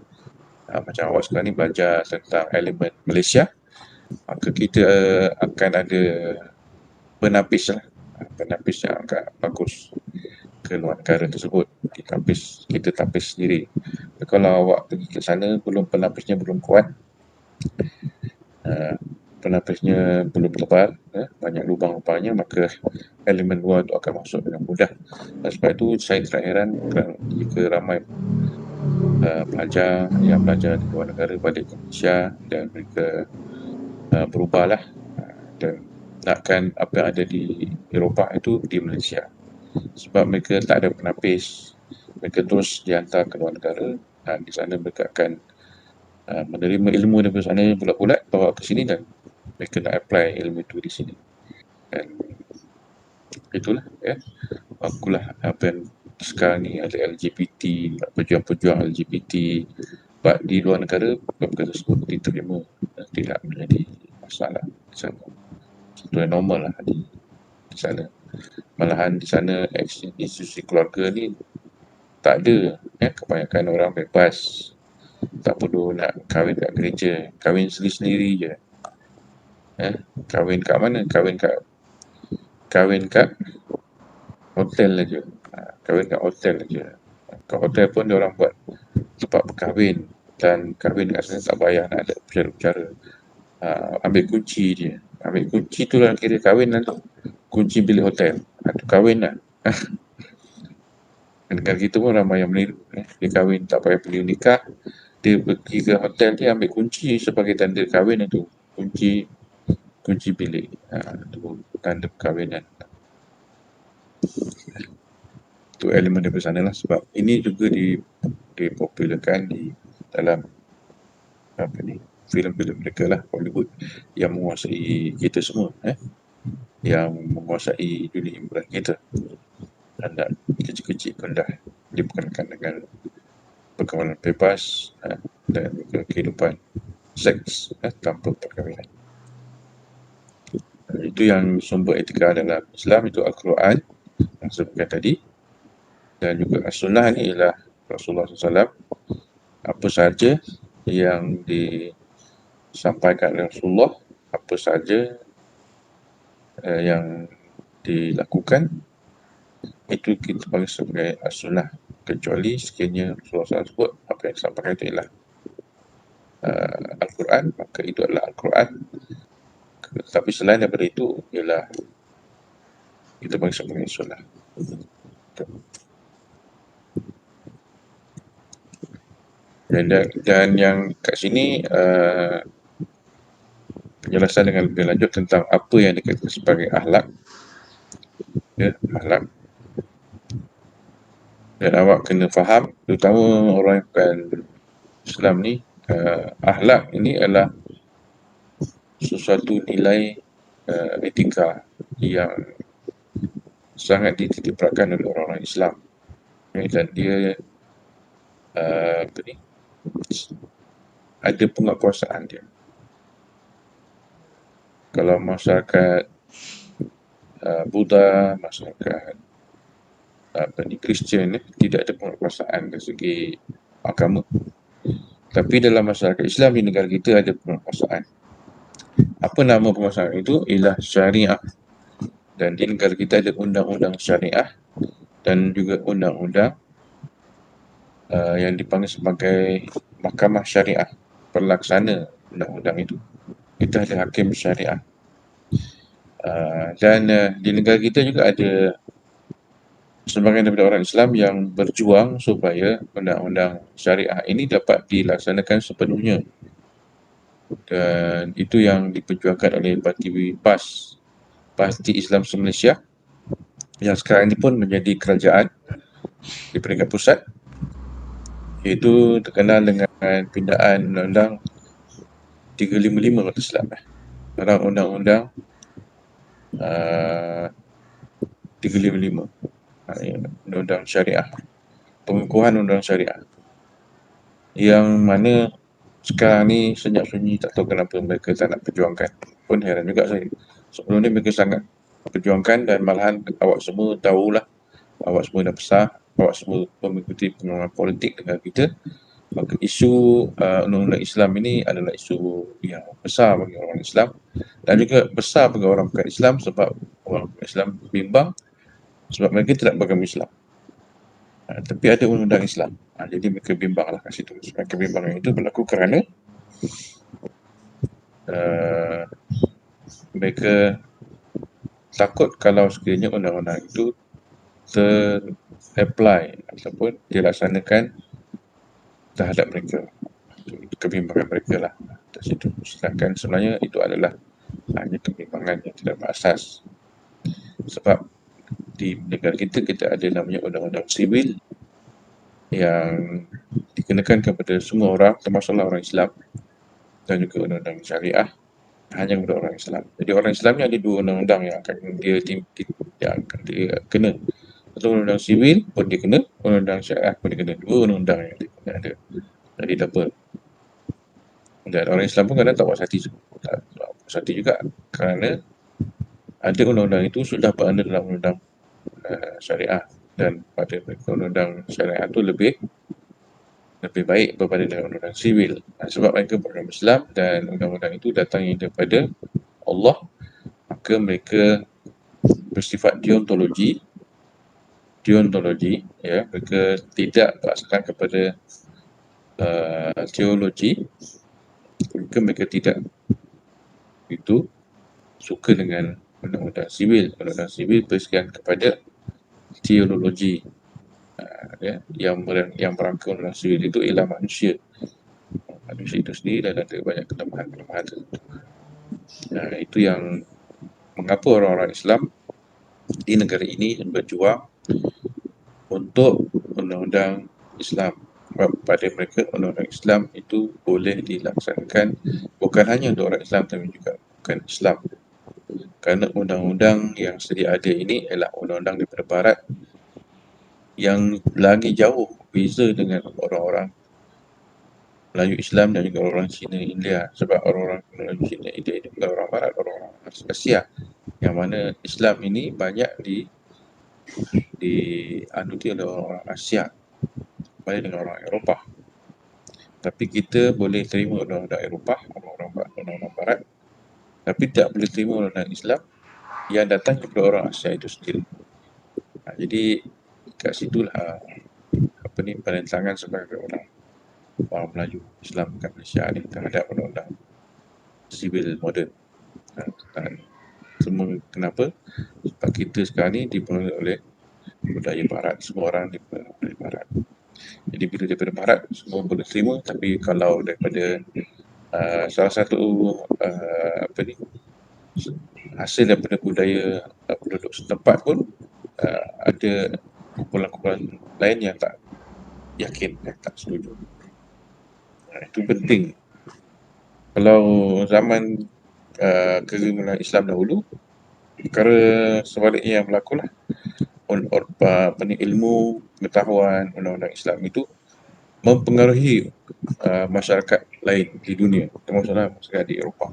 macam awak sekarang ni belajar tentang elemen Malaysia, maka kita akan ada penapis lah, penapis yang agak bagus ke luar negara tersebut. Kita tapis sendiri. Kalau awak pergi ke sana penapisnya belum kuat, penapisnya belum tebal, banyak lubang-lubangnya, maka elemen luar itu akan masuk dengan mudah. Dan sebab itu saya tak heran jika ramai pelajar yang belajar di luar negara balik ke Malaysia dan mereka berubahlah dan nakkan apa yang ada di Eropah itu di Malaysia. Sebab mereka tak ada penapis, mereka terus dihantar ke luar negara dan di sana mereka akan menerima ilmu daripada sana bulat-bulat bawa ke sini dan mereka nak apply ilmu itu di sini. Dan itulah ya, akulah apa yang sekarang ni ada LGBT, pejuang-pejuang LGBT di luar negara, perkara tersebut diterima dan tidak menjadi masalah di sana. Itu yang normal lah di sana. Malahan di sana institusi keluarga ni tak ada, kebanyakan orang bebas, tak perlu nak kahwin kat gereja, kahwin sendiri-sendiri je. Kahwin kat mana? Kahwin kat hotel aja. Kahwin kat hotel aja. Kat hotel pun dia orang buat tempat berkahwin dan kahwin kat sana tak payah nak ada bicara-bicara. Ambil kunci je. Ambil kunci tu lah kira kahwin lah tu. Kunci bilik hotel. Tu kahwin lah. Negara kita pun ramai yang meniru. Dia kahwin tak payah pergi nikah. Dia pergi ke hotel dia ambil kunci sebagai tanda kahwin itu. Kunci bilik. Itu tanda perkahwinan. Itu elemen daripada sana lah, sebab ini juga dipopularkan di dalam apa ni, filem-filem mereka lah, Hollywood yang menguasai kita semua, yang menguasai dunia hiburan kita. Anak kecil-kecil pun dah diperkenalkan dengan perkawinan bebas dan kehidupan seks tanpa perkahwinan. Itu yang sumber etika dalam Islam, itu Al-Quran yang saya sebutkan tadi, dan juga As-Sunnah ni ialah Rasulullah SAW. Apa saja yang disampaikan oleh Rasulullah, apa saja yang dilakukan, itu kita panggil sebagai As-Sunnah, kecuali sekiranya Rasulullah SAW sebut apa yang disampaikan itu ialah Al-Quran, maka itu adalah Al-Quran. Tapi selain daripada itu ialah kita panggil sebagai Sunnah. Dan yang kat sini penjelasan dengan lebih lanjut tentang apa yang dikatakan sebagai akhlak, ya, akhlak. Dan awak kena faham, terutama orang yang bukan Islam ni, akhlak ini adalah sesuatu nilai etika yang sangat dititik beratkan oleh orang-orang Islam. Dan dia apa ni, ada penguatkuasaan dia. Kalau masyarakat Buddha, masyarakat apa ni, Kristian, tidak ada penguatkuasaan dari segi agama. Tapi dalam masyarakat Islam di negara kita ada penguatkuasaan. Apa nama penguasaan itu? Ialah syariah. Dan di negara kita ada undang-undang syariah dan juga undang-undang yang dipanggil sebagai mahkamah syariah, pelaksana undang-undang itu. Kita ada hakim syariah. Dan di negara kita juga ada sebagian daripada orang Islam yang berjuang supaya undang-undang syariah ini dapat dilaksanakan sepenuhnya. Dan itu yang diperjuangkan oleh Parti PAS, Parti Islam Malaysia, yang sekarang ini pun menjadi kerajaan di peringkat pusat, iaitu terkenal dengan pindaan Undang-Undang 355 kalau tak silap. Undang-Undang 355, Undang-Undang Syariah, pengukuhan Undang Syariah, yang mana sekarang ni senyap sunyi, tak tahu kenapa mereka tak nak perjuangkan. Pun heran juga saya. Sebelum ni mereka sangat perjuangkan, dan malahan awak semua tahulah, awak semua dah besar, awak semua mengikuti pengalaman politik negara kita, maka isu undang-undang Islam ini adalah isu yang besar bagi orang Islam, dan juga besar bagi orang bukan Islam, sebab orang bukan Islam bimbang sebab mereka tidak beragama Islam. Tapi ada undang-undang Islam. Jadi mereka bimbanglah kat situ. Kebimbangan itu berlaku kerana mereka takut kalau sekiranya undang-undang itu ter-apply ataupun dilaksanakan terhadap mereka. Itu kebimbangan mereka lah dari situ. Sedangkan sebenarnya itu adalah hanya kebimbangan yang tidak berasas. Sebab di negara kita ada namanya undang-undang sivil yang dikenakan kepada semua orang, termasuklah orang Islam, dan juga undang-undang syariah hanya kepada orang Islam. Jadi orang Islam ni ada dua undang-undang yang akan dia kena. Satu undang-undang sivil pun dia kena, undang-undang syariah pun dia kena. Dua undang-undang yang dia kena ada. Jadi double. Dan orang Islam pun kadang tak puas hati juga, kerana ada undang-undang itu sudah berada dalam undang syariah, dan pada undang-undang syariah itu lebih baik berbanding dengan undang-undang sivil. Sebab mereka beragama Islam dan undang-undang itu datangnya daripada Allah, maka mereka bersifat deontologi, ya, mereka tidak berdasarkan kepada teologi, mereka tidak itu suka dengan undang-undang sivil. Undang-undang sivil berisikan kepada teologi, ya, yang berangka undang-undang sivil itu ialah manusia itu sendiri, dan ada banyak kelemahan tertentu. Itu yang mengapa orang-orang Islam di negara ini berjuang untuk undang-undang Islam. Sebab pada mereka undang-undang Islam itu boleh dilaksanakan bukan hanya untuk orang Islam tapi juga bukan Islam. Kerana undang-undang yang sedia ada ini adalah undang-undang daripada Barat yang lagi jauh beza dengan orang-orang Melayu Islam dan juga orang Cina India. Sebab orang-orang Melayu Cina India itu bukan orang Barat, orang Asia, yang mana Islam ini banyak dianuti oleh orang Asia berbanding dengan orang Eropah. Tapi kita boleh terima undang-undang Eropah, undang-undang Barat, tapi tak boleh terima undang-undang Islam yang datang daripada orang Asia itu sendiri. Jadi kat situlah perentangan sebagai orang Melayu Islam kat Malaysia ni terhadap undang-undang sivil moden. Dan semua kenapa? Sebab kita sekarang ni dipengaruhi oleh budaya Barat. Semua orang dipengaruhi oleh Barat. Jadi bila daripada Barat semua boleh terima, tapi kalau daripada Salah satu hasil daripada budaya penduduk setempat pun ada kumpulan-kumpulan lain yang tak yakin, tak setuju. Itu penting. Kalau zaman kegemilangan Islam dahulu, perkara sebaliknya yang berlaku lah. Ilmu, pengetahuan, undang-undang Islam itu mempengaruhi masyarakat lain di dunia, termasuklah masyarakat di Eropah.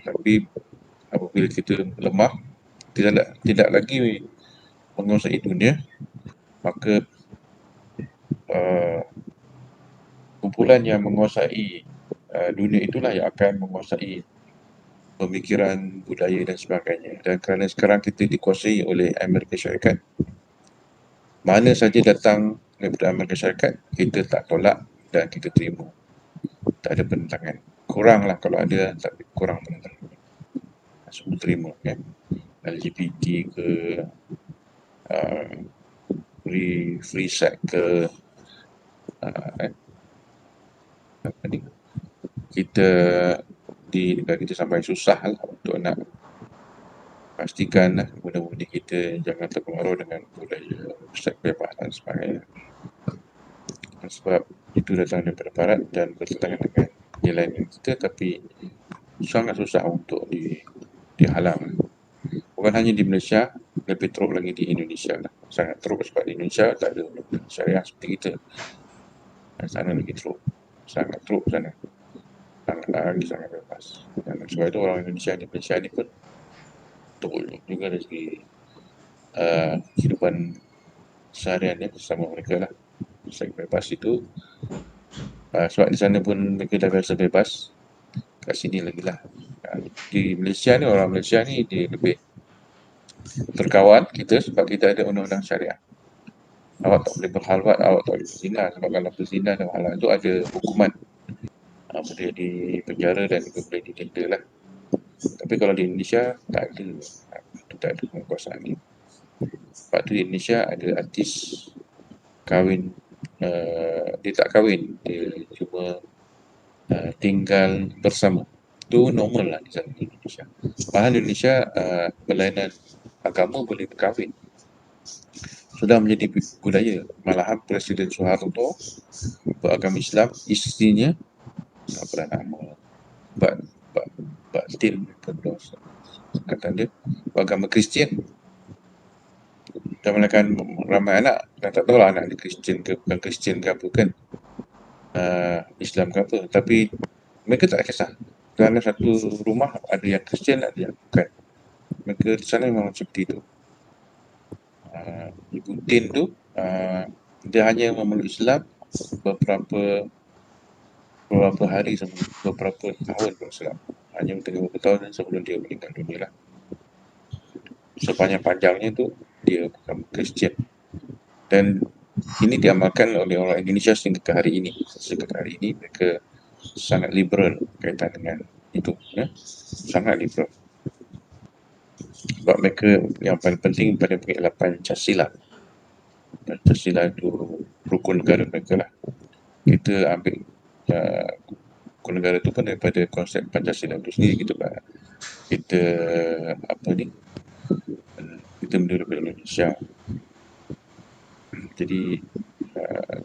Tapi apabila kita lemah, tidak lagi menguasai dunia, maka kumpulan yang menguasai dunia itulah yang akan menguasai pemikiran, budaya dan sebagainya. Dan kerana sekarang kita dikuasai oleh Amerika Syarikat, mana saja datang daripada Amerika Syarikat, kita tak tolak dan kita terima. Tak ada penentangan. Kuranglah kalau ada, tapi kurang penentangan. Semua terima, kan. LGBT ke, free sex ke, apa ni, kita di negara kita sampai susah lah untuk nak pastikan lah benda-benda kita jangan terpengaruh dengan budaya seks bebas dan sebagainya. Sebab itu datang daripada barat dan bertentangan dengan nilai kita, tapi sangat susah untuk dihalang. Bukan hanya di Malaysia, lebih teruk lagi di Indonesia lah. Sangat teruk sebab di Indonesia tak ada syariah seperti kita. Dan sana lagi teruk. Sangat teruk sana. Sangat bebas. Dan sebab itu orang Indonesia di Malaysia ni pun teruk juga dari segi kehidupan sehariannya bersama mereka lah. Seks bebas itu sebab di sana pun mereka dah biasa bebas, kat sini lagi lah. Di Malaysia ni, orang Malaysia ni dia lebih terkawal kita sebab kita ada undang-undang syariah. Awak tak boleh berhalwat, awak tak boleh berzina. Sebab kalau berzina dan halal itu ada hukuman, boleh di penjara dan juga boleh didenda lah. Tapi kalau di Indonesia tak ada, tak ada penguasaan ni. Sebab tu di Indonesia ada artis kahwin, dia tak kahwin, dia cuma tinggal bersama. Itu normal lah di sana di Indonesia. Bahkan di Indonesia berlainan agama boleh berkahwin. Sudah menjadi budaya. Malahan Presiden Soeharto beragama Islam, isterinya apa nama, Mbak Tin, kata dia beragama Kristian. Dan melainkan ramai anak, dan tak tahu lah anak dia Kristian ke bukan Kristian ke apa kan, Islam ke apa. Tapi mereka tak kisah. Kerana satu rumah ada yang Kristian, ada yang bukan. Mereka di sana memang seperti itu. Ibu Tin tu dia hanya memeluk Islam beberapa hari sebelum, beberapa tahun Islam. Hanya beberapa tahun sebelum dia meninggal dunia lah. Sepanjang-panjangnya tu dia bukan Kristian. Dan ini diamalkan oleh orang Indonesia sehingga ke hari ini. Sehingga ke hari ini mereka sangat liberal kaitan dengan itu, ya. Sangat liberal. Sebab mereka yang paling penting pada mereka ialah Pancasila. Pancasila itu rukun negara mereka lah. Kita ambil rukun negara itu pun daripada konsep Pancasila itu sendiri. Kita apa ni, kita menurut Indonesia. Jadi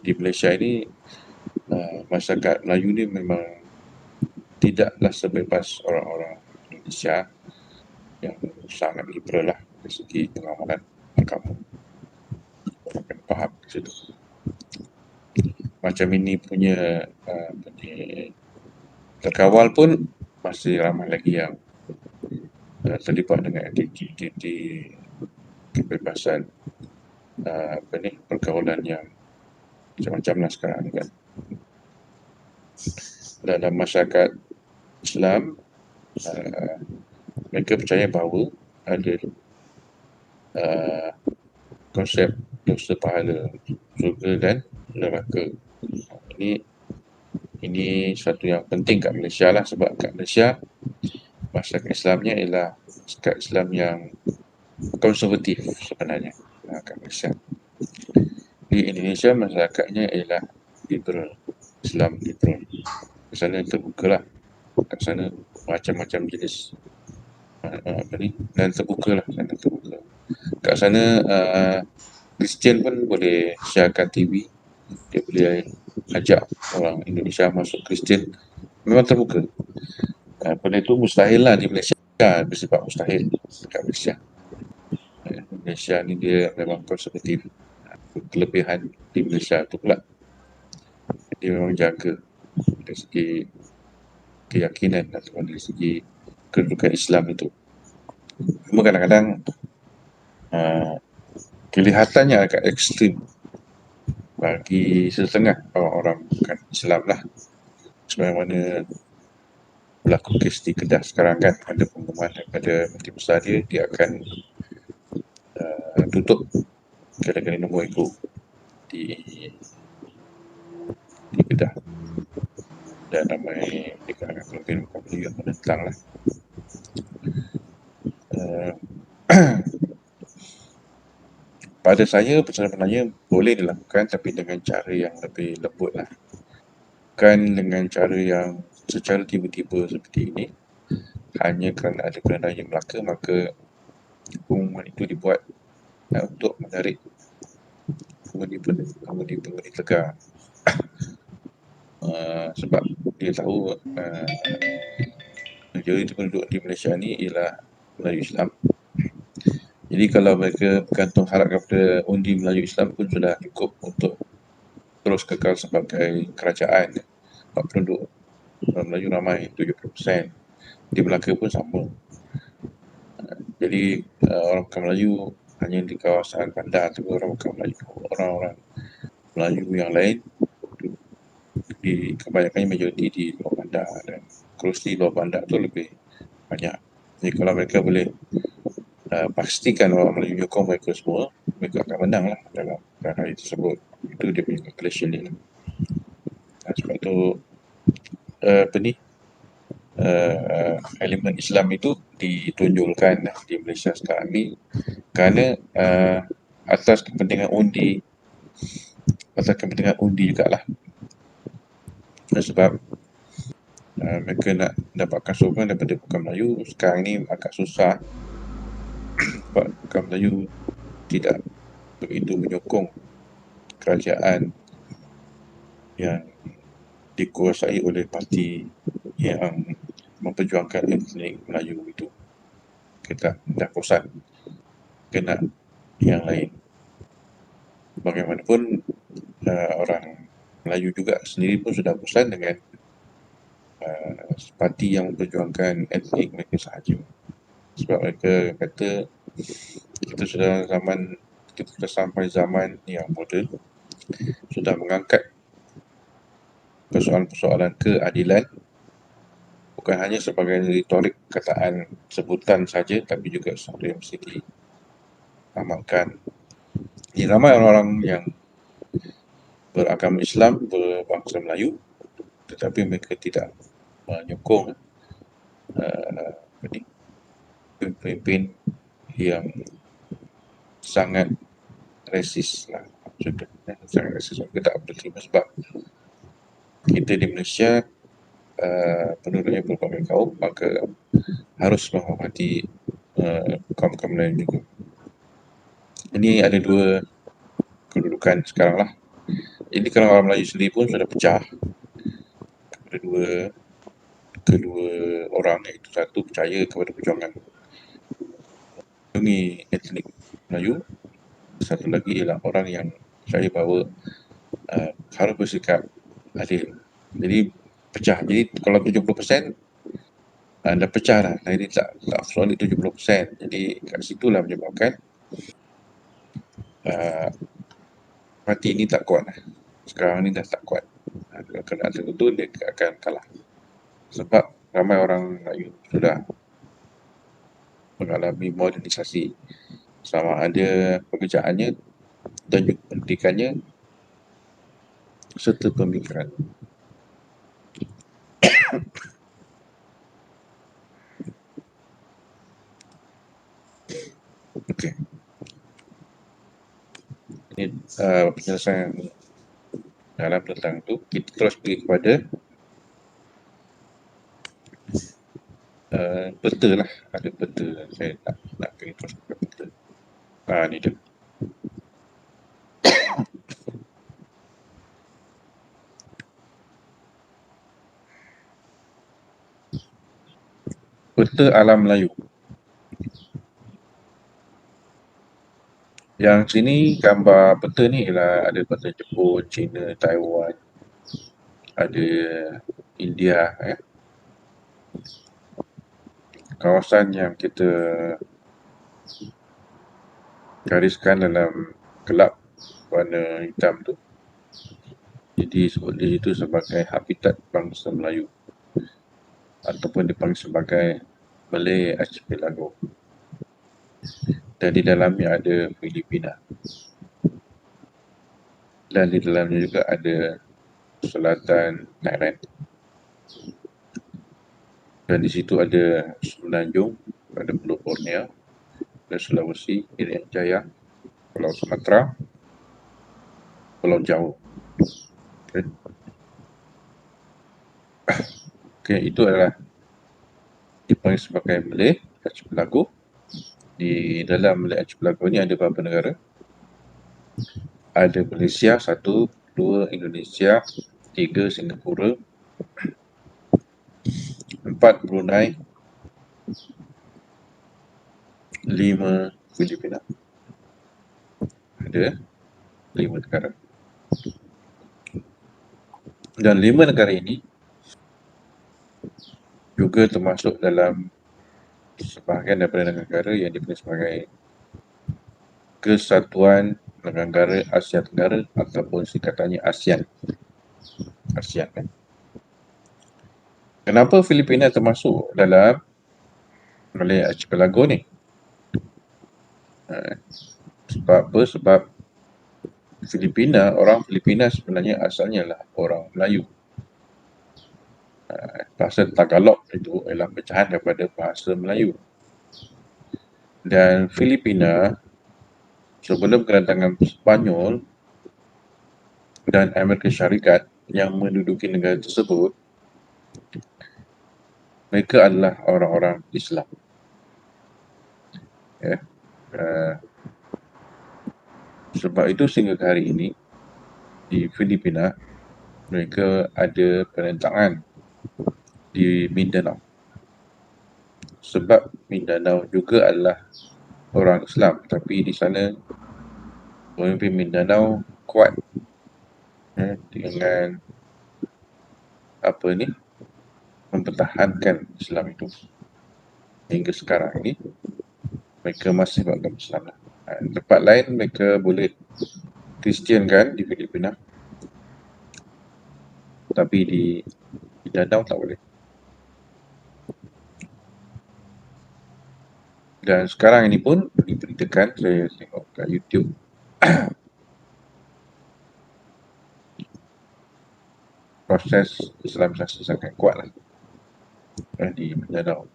di Malaysia ini masyarakat Melayu ni memang tidaklah sebebas orang-orang Indonesia yang sangat liberal lah dari segi pengamalan agama. Orang kena faham di situ. Macam ini punya terkawal pun masih ramai lagi yang terlibat dengan aktiviti kebebasan pergaulan yang macam-macam lah sekarang ni kan. Dalam masyarakat Islam, mereka percaya bahawa ada konsep dosa pahala, surga dan neraka. Ini satu yang penting kat Malaysia lah, sebab kat Malaysia masyarakat Islamnya ialah masyarakat Islam yang konservatif sebenarnya kat Malaysia. Di Indonesia masyarakatnya ialah liberal, Islam liberal. sana terbuka lah. Kat sana macam-macam jenis dan terbuka lah, sana terbuka. Kat sana Kristian pun boleh siarkan TV, dia boleh ajak orang Indonesia masuk Kristian, memang terbuka. Benda itu mustahil lah di Malaysia, bersifat mustahil dekat Malaysia. Malaysia ni dia memang konservatif. Kelebihan di Malaysia tu pula, dia memang jaga dari segi keyakinan atau dari segi kedudukan Islam itu. Cuma kadang-kadang kelihatannya agak ekstrim bagi setengah orang-orang bukan Islam lah. Sebagaimana berlaku kes di Kedah sekarang kan, ada pengumuman daripada Menteri Besar dia akan tutup kedai-kedai nombor ekor di Kedah, dan ramai di kalangan pemimpin yang menentang lah. Pada saya, sebenarnya boleh dilakukan tapi dengan cara yang lebih lembut lah, bukan dengan cara yang secara tiba-tiba seperti ini. Hanya kerana ada keadaan yang melaka, maka pengumuman itu dibuat untuk menarik pengemudi tegar. Sebab dia tahu majoriti penduduk di Malaysia ni ialah Melayu Islam. Jadi kalau mereka bergantung harap kepada undi Melayu Islam pun sudah cukup untuk terus kekal sebagai kerajaan. Sebab penduduk Melayu ramai, 70%. Di Melaka pun sama. Jadi orang bukan Melayu hanya di kawasan bandar, tapi orang bukan Melayu, orang-orang Melayu yang lain di kebanyakannya majoriti di luar bandar, dan kerusi luar bandar tu lebih banyak. Jadi kalau mereka boleh pastikan orang Melayu menyokong mereka semua, mereka akan menang lah dalam hari tersebut. Itu dia punya calculation dia. Sebab tu elemen Islam itu ditunjulkan di Malaysia sekarang ni kerana atas kepentingan undi jugalah. Sebab mereka nak dapatkan sokongan daripada bukan Melayu sekarang ni agak susah, sebab bukan Melayu tidak begitu menyokong kerajaan yang dikuasai oleh parti yang memperjuangkan etnik Melayu itu. Kita dah bosan kena yang lain. Bagaimanapun orang Melayu juga sendiri pun sudah bosan dengan parti yang memperjuangkan etnik mereka sahaja. Sebab mereka kata kita sudah sampai zaman yang moden, sudah mengangkat persoalan-persoalan keadilan bukan hanya sebagai retorik kataan sebutan saja, tapi juga sesuatu yang mesti diamalkan. Ini ramai orang-orang yang beragama Islam, berbangsa Melayu, tetapi mereka tidak menyokong pemimpin yang sangat resis lah. Sangat resis, mereka tak boleh terima sebab kita di Malaysia penduduknya berbagai kaum, maka harus menghormati kaum-kaum lain juga. Ini ada dua kedudukan sekarang lah. Jadi kalau orang Melayu sendiri pun sudah pecah kepada kedua orang, iaitu satu percaya kepada perjuangan melindungi etnik Melayu, satu lagi ialah orang yang percaya bahawa harus bersikap adil. Jadi pecah. Jadi kalau 70% dah pecah dah. Jadi tak solid 70%. Jadi kat situlah menyebabkan parti ini tak kuat. Sekarang ni dah tak kuat. Kena tertentu dia akan kalah. Sebab ramai orang Melayu sudah mengalami modernisasi, sama ada pekerjaannya dan juga pendidikannya serta pemikiran. Okey. Ini penyelesaian dalam tentang itu. Kita terus pergi kepada Peta lah, ada peta. Saya nak kena terus pakai peta. Ni dia. Peta alam Melayu. Yang sini gambar peta ni ialah ada peta Jepun, China, Taiwan, ada India. Kawasan yang kita gariskan dalam gelap warna hitam tu, jadi sebut dia itu sebagai habitat bangsa Melayu ataupun dipanggil sebagai Malay Archipelago. Dan di dalamnya ada Filipina. Dan di dalamnya juga ada selatan Thailand. Dan di situ ada Semenanjung, ada Pulau Borneo, ada Sulawesi, Irian Jaya, Pulau Sumatera, Pulau Jawa. Okey, itu adalah dipanggil sebagai Malay Archipelago. Di dalam Malay Archipelago ni ada beberapa negara. Ada Malaysia 1, 2 Indonesia, 3 Singapura, 4 Brunei, 5 Filipina. Ada 5 negara. Dan 5 negara ini juga termasuk dalam sebahagian daripada negara yang dipanggil sebagai Kesatuan Negara Asia Tenggara ataupun singkatannya ASEAN. ASEAN kan. Kenapa Filipina termasuk dalam Malay Archipelago ni? Sebab apa? Sebab Filipina, orang Filipina sebenarnya asalnya lah orang Melayu. Bahasa Tagalog itu adalah pecahan daripada bahasa Melayu. Dan Filipina sebelum kedatangan Spanyol dan Amerika Syarikat yang menduduki negara tersebut, mereka adalah orang-orang Islam. Sebab itu sehingga ke hari ini di Filipina mereka ada perentangan di Mindanao. Sebab Mindanao juga adalah orang Islam, tapi di sana pemimpin Mindanao kuat dengan mempertahankan Islam itu. Hingga sekarang ini mereka masih beragama Islam lah. Tempat lain mereka boleh Kristian kan di Filipina, tapi di Mindanao tak boleh. Dan sekarang ini pun diberitakan, saya tengok kat YouTube, proses Islamisasi sangat kuat lah di Mindanao.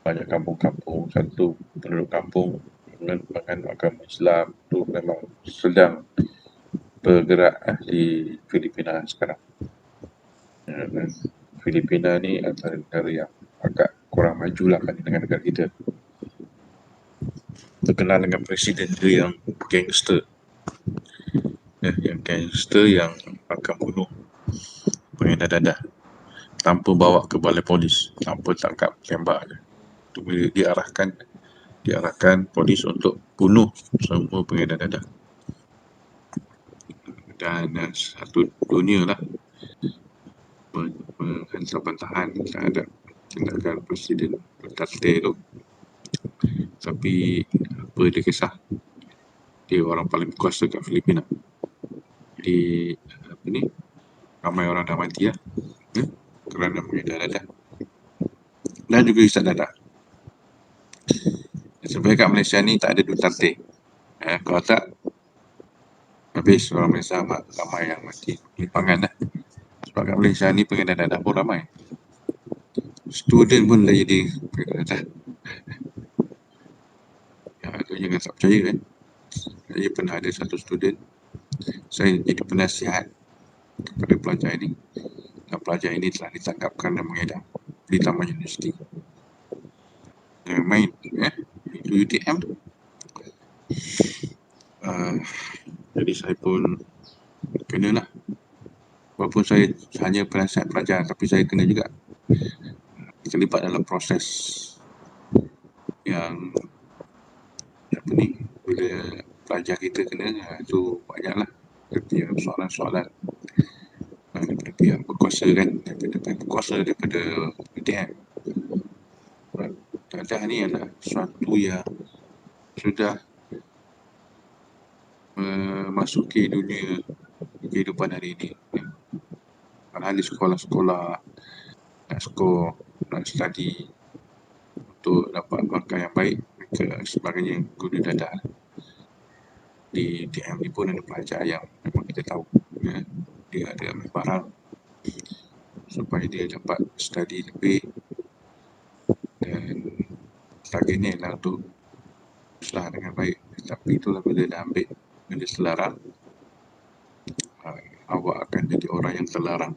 Banyak kampung-kampung, satu penduduk kampung dengan agama Islam tu memang sedang bergerak di Filipina sekarang. Dan Filipina ni antara negara yang agak kurang maju lah dengan negara kita. Terkenal dengan presiden dia yang gangster. Yang gangster yang akan bunuh pengedar dadah tanpa bawa ke balai polis, tanpa tangkap, tembak je. Itu diarahkan polis untuk bunuh semua pengedar dadah. Dan satu dunia lah menghantar bantahan terhadap tindakan Presiden Duterte tu. Tapi apa dia kisah, dia orang paling berkuasa kat Filipina. Di ramai orang dah mati lah kerana pengedar dadah dan juga hisap dadah. Sebenarnya kat Malaysia ni tak ada Duterte. Kalau tak, habis orang Malaysia ramai yang mati limpangan lah. Sebab kat Malaysia ni pengedar dadah pun ramai. Student pun dah jadi pengedar dadah. Jangan tak percaya kan. Saya pernah ada satu student, saya jadi penasihat kepada pelajar ini, dan pelajar ini telah ditangkap kerana mengedar di Taman Universiti. main itu UTM tu. Jadi saya pun kenalah, walaupun saya hanya penasihat pelajar tapi saya kena juga terlibat dalam proses yang apa ni, bila pelajar kita kena tu banyaklah dia soalan-soalan daripada pihak berkuasa kan, daripada pihak berkuasa, daripada UTM. Dadah ni adalah sesuatu yang sudah memasuki dunia kehidupan hari ini. Padahal di sekolah-sekolah nak skor, nak study untuk dapat markah yang baik, mereka sebagainya guna dadah. Di UTM ni pun ada pelajar yang memang kita tahu dia ada ambil barang supaya dia dapat study lebih, dan targetnya adalah untuk usaha dengan baik. Tapi itulah, bila dah ambil benda selarang, awak akan jadi orang yang terlarang.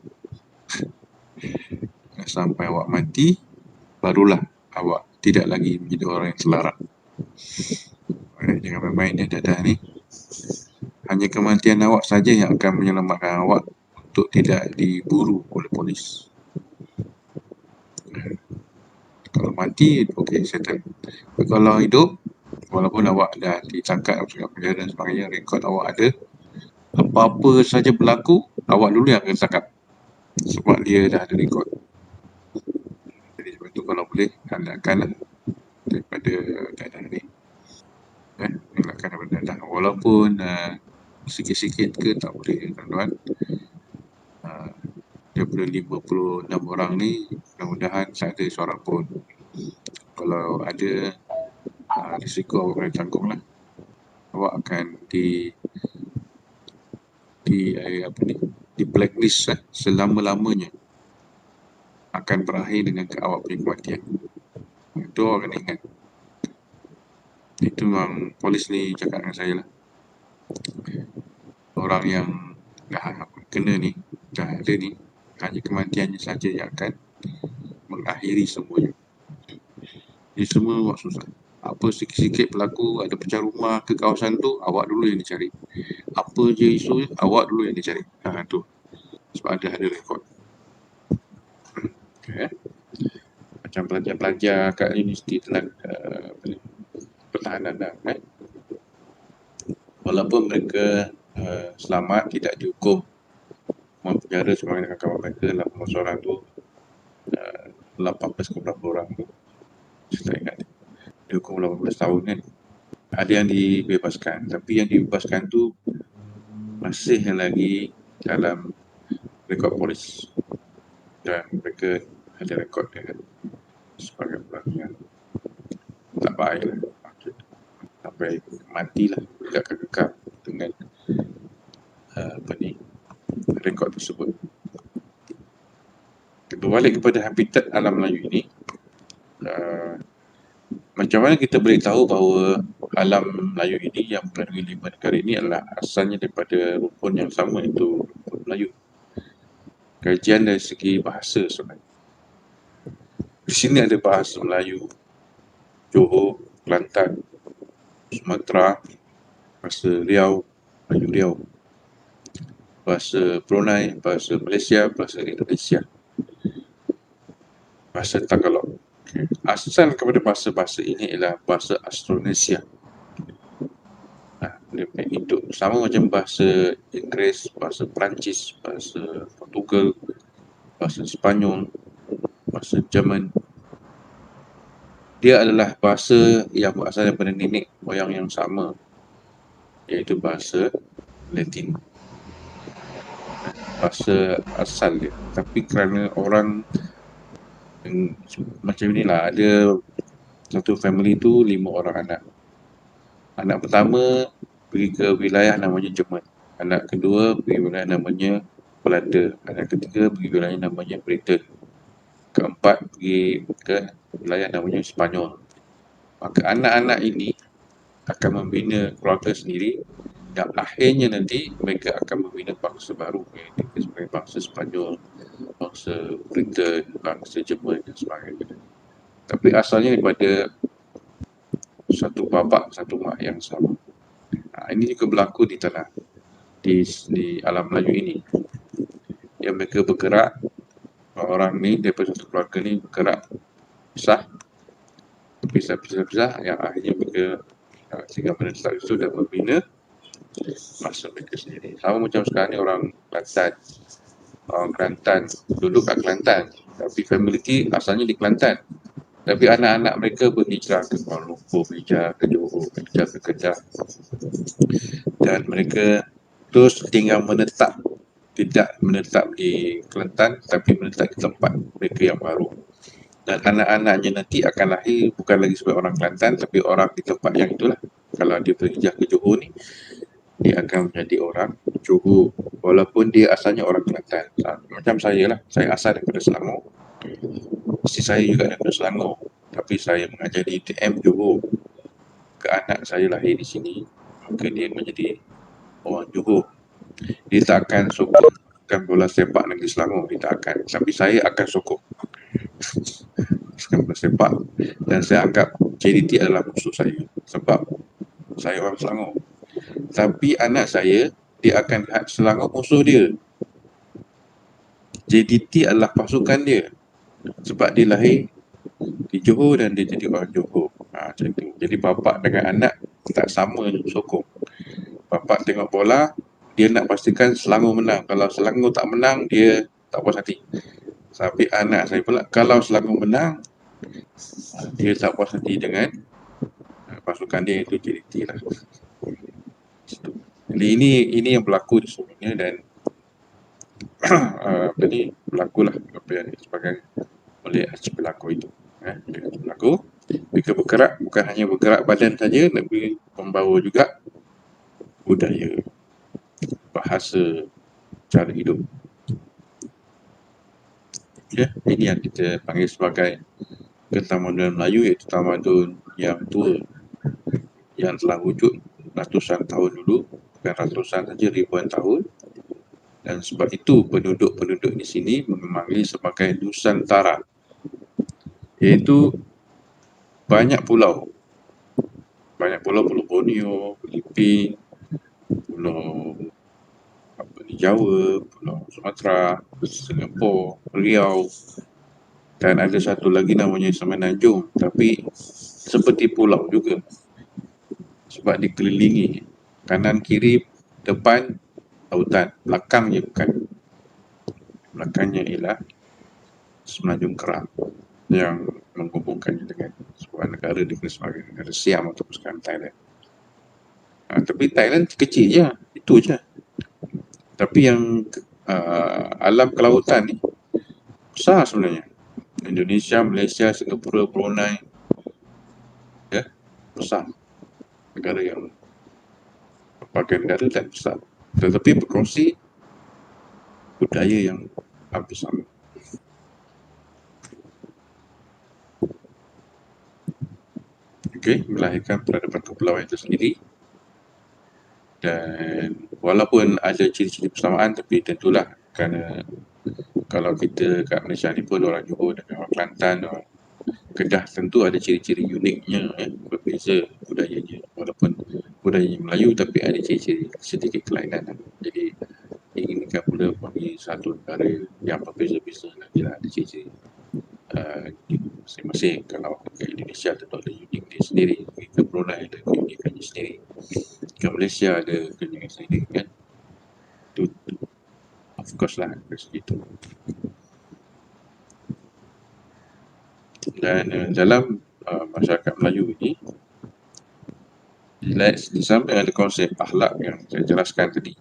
Sampai awak mati, barulah awak tidak lagi menjadi orang yang terlarang. Jangan main-main dadah ni. Hanya kematian awak saja yang akan menyelamatkan awak untuk tidak diburu oleh polis. Kalau mati, okey, settle. Tapi kalau hidup, walaupun awak dah ditangkap masuk penjara dan sebagainya, rekod awak ada, apa-apa saja berlaku, awak dulu yang akan tangkap sebab dia dah ada rekod. Jadi sebab itu kalau boleh, elakkanlah daripada dadah ni. Elakkan daripada dadah. Walaupun sikit-sikit ke tak boleh, tuan-tuan. Daripada 56 orang ni, mudah-mudahan tak ada seorang pun. Kalau ada, risiko awak kena tanggung lah. Awak akan di blacklist selama-lamanya. Akan berakhir dengan awak punya kematian. Itu awak kena ingat. Itu memang polis ni cakap dengan saya lah. Orang yang dah kena ni, dah ada ni, hanya kematiannya saja yang akan mengakhiri semuanya. Jadi semua awak susah. Apa sikit-sikit berlaku, ada pecah rumah ke kawasan tu, awak dulu yang dicari. Apa je isu, awak dulu yang dicari. Tu. Sebab ada rekod. Macam pelajar-pelajar kat universiti pertahanan dah, walaupun mereka selamat, tidak dihukum penjara sebagaimana kawan mereka, 18 orang tu, 18 ke berapa orang tu, saya tak ingat, dihukum 18 tahun kan. Ada yang dibebaskan, tapi yang dibebaskan tu masih lagi dalam rekod polis, dan mereka ada rekod dia sebagai orang yang tak baik lah, sampai matilah, tidak kekal dengan rekod tersebut. Berbalik kepada habitat alam Melayu ini, macam mana kita boleh tahu bahawa alam Melayu ini yang mengandungi 5 negara ini adalah asalnya daripada rukun yang sama, itu rukun Melayu. Kajian dari segi bahasa sebenarnya. Di sini ada bahasa Melayu Johor, Kelantan, Sumatera, bahasa Riau, Melayu Riau, bahasa Brunei, bahasa Malaysia, bahasa Indonesia, bahasa Tagalog. Asal kepada bahasa-bahasa ini ialah bahasa Austronesia. Dia hidup sama macam bahasa Inggeris, bahasa Perancis, bahasa Portugal, bahasa Sepanyol, bahasa Jerman. Dia adalah bahasa yang berasal daripada nenek moyang yang sama, iaitu bahasa Latin. Bahasa asal dia. Tapi kerana orang macam inilah, ada satu family tu 5 orang anak. Anak pertama pergi ke wilayah namanya Jerman. Anak kedua pergi wilayah namanya Belanda. Anak ketiga pergi wilayah namanya Britain. Keempat pergi ke wilayah namanya Sepanyol. Maka anak-anak ini akan membina keluarga sendiri, dan akhirnya nanti mereka akan membina bangsa baru, iaitu sebagai bangsa Sepanyol, bangsa Britain, bangsa Jerman dan sebagainya. Tapi asalnya daripada satu bapa, satu mak yang sama. Ini juga berlaku di tanah di alam Melayu ini. Yang mereka bergerak, orang ni daripada satu keluarga ni bergerak pisah, pisah, yang akhirnya mereka sehingga menetap itu dan membina masa mereka sendiri. Sama macam sekarang ni orang Kelantan, duduk kat Kelantan, tapi family asalnya di Kelantan. Tapi anak-anak mereka berhijrah ke Kuala Lumpur, berhijrah ke Johor, berhijrah ke Kedah, dan mereka terus tinggal menetap, tidak menetap di Kelantan tapi menetap di tempat mereka yang baru. Dan anak-anaknya nanti akan lahir bukan lagi sebagai orang Kelantan tapi orang di tempat yang itulah. Kalau dia berhijrah ke Johor ni, dia akan menjadi orang Johor walaupun dia asalnya orang Kelantan. Macam saya lah, saya asal daripada Selangor, isteri saya juga daripada Selangor, tapi saya mengajar di UTM Johor. Ke anak saya lahir di sini, maka dia menjadi orang Johor. Dia tak akan sokongkan bola sepak negeri Selangor, dia tak akan. Tapi saya akan sokong bola sepak, dan saya anggap JDT adalah musuh saya sebab saya orang Selangor. Tapi anak saya, dia akan lihat Selangor musuh dia. JDT adalah pasukan dia sebab dia lahir di Johor dan dia jadi orang Johor. Macam tu. Jadi bapa dengan anak tak sama sokong. Bapa tengok bola, dia nak pastikan Selangor menang. Kalau Selangor tak menang, dia tak puas hati. Tapi anak saya pula, kalau Selangor menang, dia tak puas hati dengan pasukan dia, itu JDT lah. Jadi ini yang berlaku di sebenarnya, dan berlakulah apa yang disebabkan oleh berlaku itu. Dengan berlaku, mereka bergerak bukan hanya bergerak badan saja, tapi membawa juga budaya, bahasa, cara hidup. Ini yang kita panggil sebagai ketamadunan Melayu, iaitu tamadun yang tua, yang telah wujud ratusan tahun dulu, bukan ratusan saja, ribuan tahun. Dan sebab itu penduduk-penduduk di sini memanggil sebagai Nusantara, iaitu banyak pulau, Pulau Borneo, Filipin, Pulau Jawa, Pulau Sumatera, Singapura, Riau, dan ada satu lagi namanya Semenanjung, tapi seperti pulau juga sebab dikelilingi kanan kiri depan lautan, belakangnya bukan. Belakangnya ialah Semenanjung Keram yang menghubungkannya dengan sebuah negara dikenal sebagai negara Siam atau sekarang Thailand. Tapi Thailand kecil je, itu je. Tapi yang alam kelautan ni besar sebenarnya. Indonesia, Malaysia, Singapura, Brunei, besar. Negara yang berbagai negara dan besar, tetapi berkongsi budaya yang hampir sama. Melahirkan peradaban kepulauan itu sendiri, dan walaupun ada ciri-ciri persamaan, tapi tentulah kerana kalau kita kat Malaysia ni pun orang Johor dan orang Kelantan, orang Kedah, tentu ada ciri-ciri uniknya, berbeza budayanya. Walaupun budayanya Melayu, tapi ada ciri-ciri sedikit kelainan. Jadi inginkan pula bagi satu negara yang berbeza-beza lagi lah, ada ciri-ciri masing-masing. Kalau ke Indonesia tentu ada unik dia sendiri, ke Brunei ada keunikannya sendiri, ke Malaysia ada keunikan sendiri, kan. Itu of course lah, begitu. Dan dalam masyarakat Melayu ini, di samping ada konsep akhlak yang saya jelaskan tadi,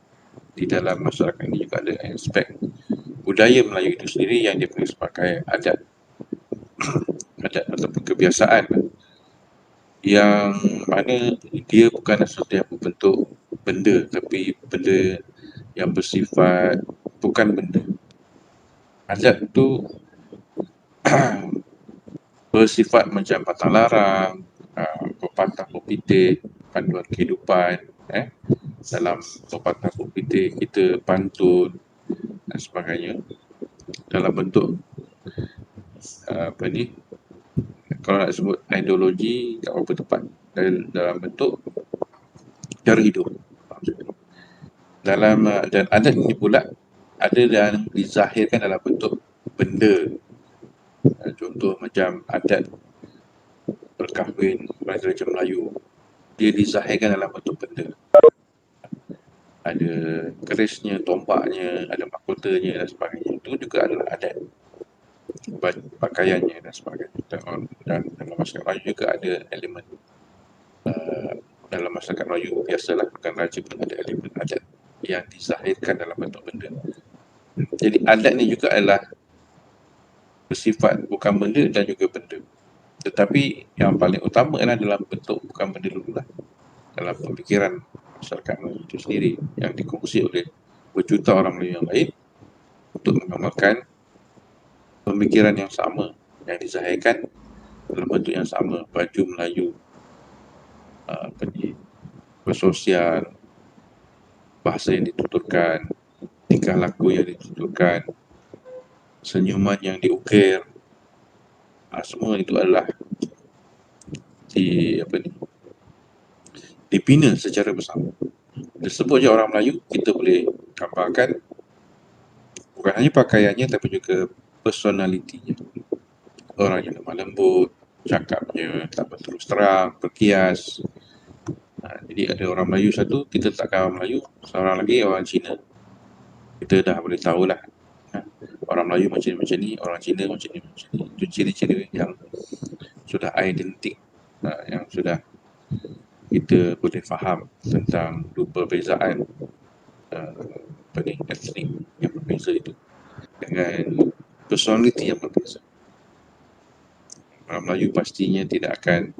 di dalam masyarakat ini juga ada aspek budaya Melayu itu sendiri yang dipanggil sebagai adat ataupun kebiasaan, yang mana dia bukan sesuatu yang berbentuk benda, tapi benda yang bersifat bukan benda. Adat itu bersifat macam patang larang, pepatah pepitik, panduan kehidupan. Dalam pepatah pepitik kita pantun dan sebagainya, dalam bentuk kalau nak sebut ideologi tak apa tepat, dalam bentuk cara hidup. Dan adat ini pula ada yang dizahirkan dalam bentuk benda. Contoh macam adat berkahwin Raja Melayu, dia dizahirkan dalam bentuk benda. Ada kerisnya, tombaknya, ada mahkotanya dan sebagainya. Itu juga adalah adat, pakaiannya dan sebagainya. Dan dalam masyarakat Melayu juga ada elemen dalam masyarakat Melayu biasalah, bukan raja pun ada elemen adat yang dizahirkan dalam bentuk benda. Jadi adat ni juga adalah bersifat bukan benda dan juga benda. Tetapi yang paling utama adalah dalam bentuk bukan benda dulu lah, dalam pemikiran masyarakat Melayu itu sendiri yang dikongsi oleh berjuta orang Melayu yang lain untuk mengamalkan pemikiran yang sama yang dizahirkan dalam bentuk yang sama. Baju Melayu, bersosial, bahasa yang dituturkan, tingkah laku yang dituturkan, senyuman yang diukir, semua itu adalah dibina secara bersama. Disebut je orang Melayu, kita boleh gambarkan bukan hanya pakaiannya tapi juga personalitinya. Orang yang lemah lembut, cakapnya tak berterus terang, berkias. Jadi ada orang Melayu satu, kita takkan orang Melayu, seorang lagi orang Cina. Kita dah boleh tahulah orang Melayu macam ni, orang Cina macam ni. Itu ciri-ciri yang sudah identik, yang sudah kita boleh faham tentang perbezaan etnik yang berbeza itu dengan personality yang berbeza. Orang Melayu pastinya tidak akan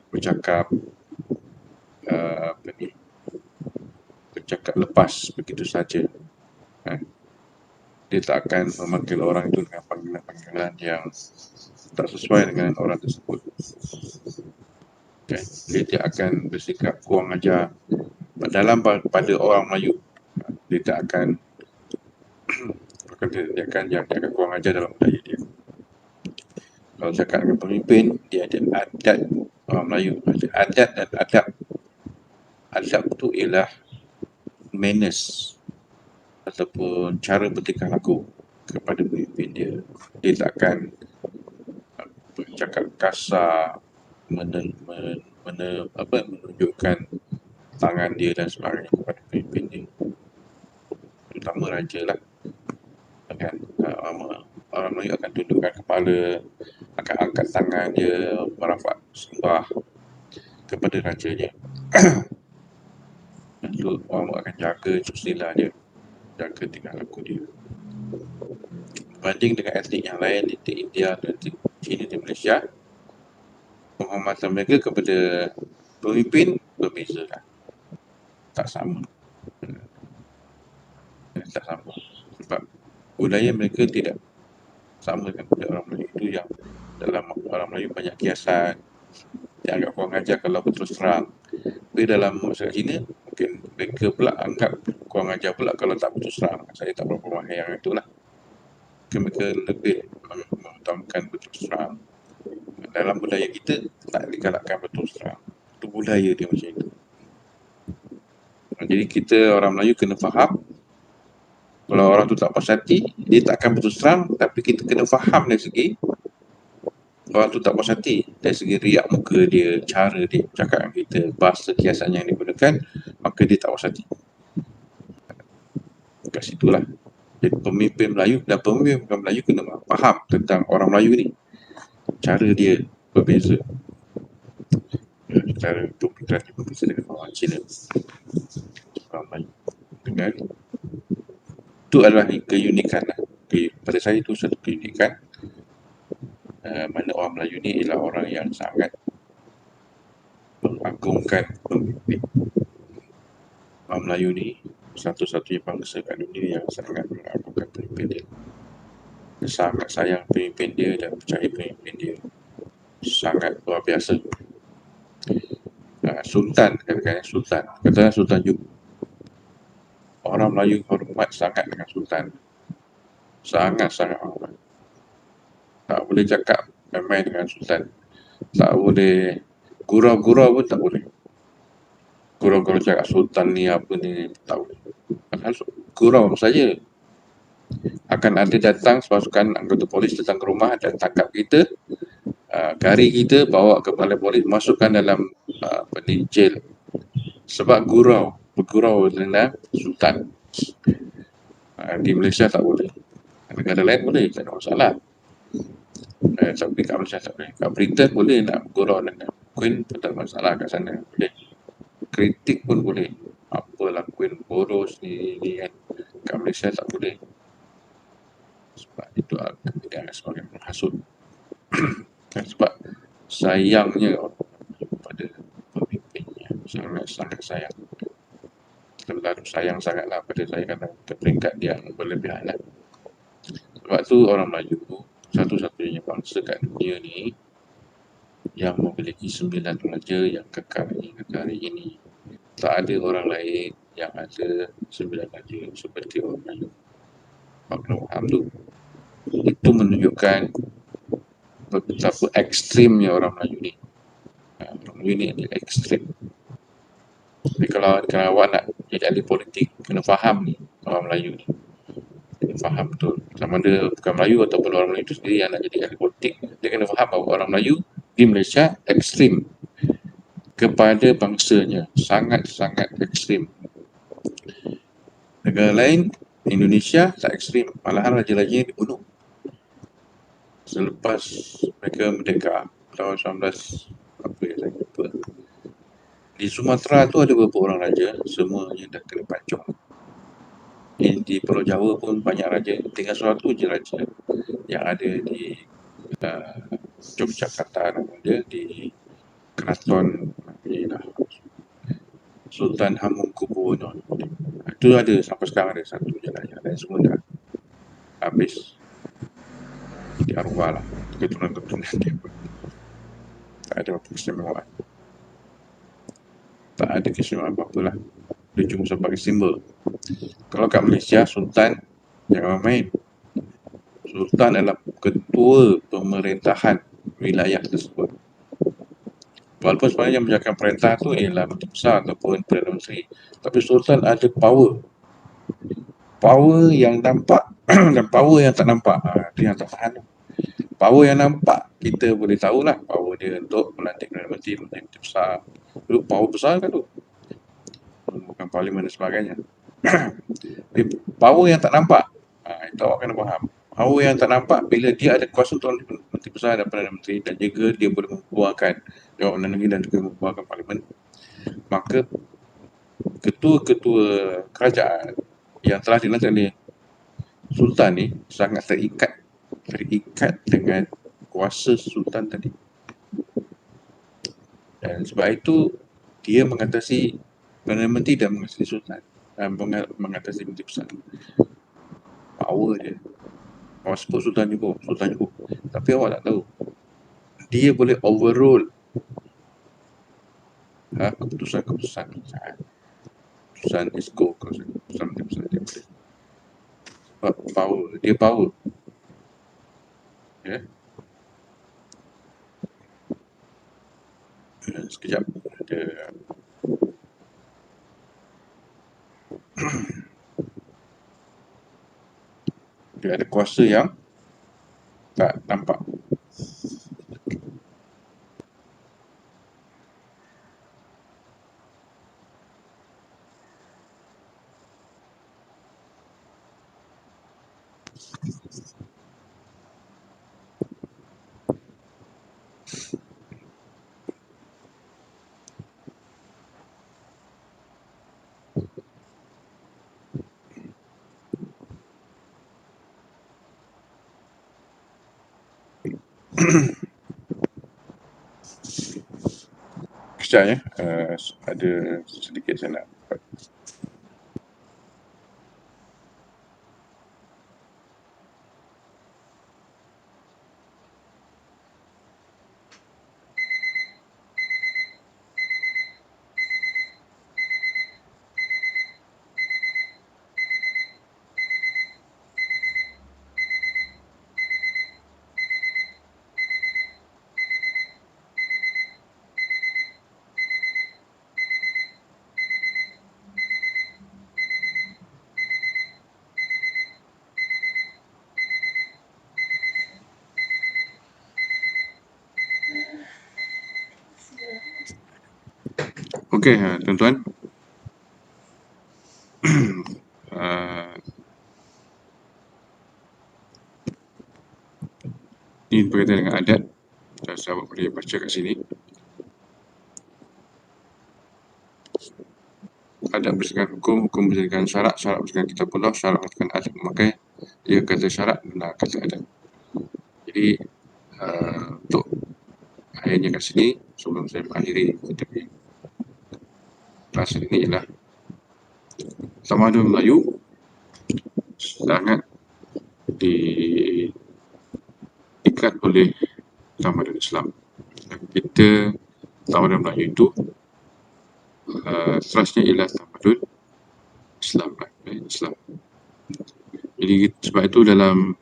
bercakap bercakap lepas begitu saja. Dia tak akan memanggil orang itu dengan panggilan-panggilan yang tak sesuai dengan orang tersebut. Dia akan bersikap kurang ajar pada orang Melayu. Dia tak akan dia akan kurang ajar dalam budaya dia. Kalau cakap dengan pemimpin, dia ada adat orang Melayu, ada adat dan adab. Adab itu ialah manners ataupun cara bertingkah laku kepada pemimpin dia. Dia tak akan bercakap kasar, menunjukkan tangan dia dan sebagainya kepada pemimpin dia, terutama raja lah. Orang Melayu akan tundukkan kepala, akan angkat tangan dia, merafak sembah kepada rajanya. Itu orang akan jaga susila dia, jaga tingkah laku dia. Berbanding dengan etnik yang lain, etnik India dan etnik Cina di Malaysia, penghormatan mereka kepada pemimpin berbeza lah. Tak sama. Sebab budaya mereka tidak sama dengan budaya orang Melayu. Itu yang dalam orang Melayu banyak kiasan, dia anggap kurang ajar kalau berterus terang. Tapi dalam masyarakat Cina, mungkin mereka pula anggap kurang ajar pula kalau tak berterus terang. Saya tak berapa mahir yang itulah. Mungkin mereka lebih mengutamakan berterus terang. Dalam budaya kita, tak digalakkan berterus terang. Itu budaya dia macam itu. Jadi kita orang Melayu kena faham, kalau orang tu tak puas hati, dia tak akan berterus terang, tapi kita kena faham dari segi orang tu tak puas hati, dari segi riak muka dia, cara dia cakap dengan kita, bahasa kiasan yang digunakan, maka dia tak puas hati. Kat situlah. Jadi pemimpin Melayu dan pemimpin bukan Melayu kena faham tentang orang Melayu ni, cara dia berbeza. Cara pemikiran dia berbeza dengan orang Cina, orang Melayu. Dengan itu adalah keunikan lah. Pada saya itu satu keunikan, mana orang Melayu ni ialah orang yang sangat mengagungkan pemimpin. Orang Melayu ni satu-satunya bangsa kat dunia yang sangat mengagungkan pemimpin dia. Dia sangat sayang pemimpin dia dan percaya pemimpin dia. Sangat luar biasa. Sultan, katakan Sultan. Katakan Sultan Johor. Orang Melayu hormat sangat dengan Sultan. Sangat-sangat hormat. Tak boleh cakap main-main dengan Sultan. Tak boleh Gurau-gurau pun tak boleh. Gurau-gurau cakap sultan ni apa ni, tak boleh. Harus gurau saja. Akan ada datang pasukan anggota polis datang ke rumah dan tangkap kita, gari kita, bawa ke balai polis, masukkan dalam apa ni, jail. Sebab bergurau dengan sultan. Di Malaysia tak boleh. Negara lain boleh, tak ada masalah. Tapi kat Malaysia tak boleh. Kat Britain boleh nak bergurau dengan Queen, pun tak ada masalah kat sana. Boleh. Kritik pun boleh. Apalah Queen boros ni kan. Kat Malaysia tak boleh. Sebab itu dianggap sebagai menghasut. Sebab sayangnya pada pemimpinnya, sangat sayang. Terlalu sayang sangatlah pada saya kerana peringkat yang berlebihan lah. Sebab tu orang Melayu satu-satunya bangsa kat dunia ni yang memiliki 9 raja yang kekal hingga hari ini. Tak ada orang lain yang ada 9 raja seperti orang Melayu. Faham tu? Itu menunjukkan betapa ekstrimnya orang Melayu ni. Orang Melayu ni adalah ekstrim. Tapi kalau awak nak jadi ahli politik, kena faham ni orang Melayu ni. Kena faham betul. Sama ada bukan Melayu ataupun orang Melayu itu sendiri yang nak jadi ahli politik, dia kena faham bahawa orang Melayu di Malaysia ekstrim kepada bangsanya. Sangat-sangat ekstrim. Negara lain, Indonesia tak ekstrim. Malahan raja-rajanya dibunuh. Selepas mereka merdeka tahun 19 apa ya, saya lupa. Di Sumatera tu ada beberapa orang raja, semuanya dah kena pancung. Di Pulau Jawa pun banyak raja, tinggal suatu je raja yang ada di Yogyakarta, nama dia di Keraton Sultan Hamengkubuwono. Itu ada sampai sekarang, ada satu je raja, dan semua dah habis di arwah lah, keturunan-keturunan dia pun tak ada apa keistimewaan. Tak ada keistimewaan apa-apa lah. Dia cuma sebagai simbol. Kalau kat Malaysia, Sultan jangan main. Sultan adalah ketua pemerintahan wilayah tersebut. Walaupun sebenarnya yang menjalankan perintah tu ialah Menteri Besar ataupun Perdana Menteri, tapi Sultan ada power yang nampak dan power yang tak nampak. Itu yang tak tahan. Power yang nampak kita boleh tahulah, power dia untuk melantik Perdana Menteri, Menteri Besar. Itu power besar kan tu, bukan parlimen dan sebagainya. Power yang tak nampak, itu awak kena faham. Power yang tak nampak, bila dia ada kuasa untuk Menteri Besar dan Perdana Menteri, dan juga dia boleh membuahkan Dewan Negeri dan juga membuahkan parlimen, maka ketua-ketua kerajaan yang telah dilantik oleh Sultan ni sangat terikat dengan kuasa Sultan tadi. Dan sebab itu dia mengatasi Perdana Menteri dan mengatasi Sultan, mengatasi Menteri Besar. Power dia. Awak sebut Sultan juga, tapi awak tak tahu dia boleh overrule keputusan ISKO, keputusan Menteri Besar dia boleh. Sebab power ya. Sekejap dia ada kuasa yang tak nampak. Sekejap ya, ada sedikit saya nak Okey, tuan-tuan. uh, Ini berkaitan dengan adat. Sahabat boleh baca kat sini. Adat berdasarkan hukum, hukum berdasarkan syarat, syarat berdasarkan kitabullah, syarat berdasarkan adat memakai. Ia kata syarat, benar kata adat. Jadi untuk akhirnya kat sini, sebelum saya mengakhiri kita punya kelas ini ialah tamadun Melayu sangat diikat oleh tamadun Islam. Dan kita tamadun Melayu itu terasnya ialah tamadun Islam. Islam. Jadi sebab itu dalam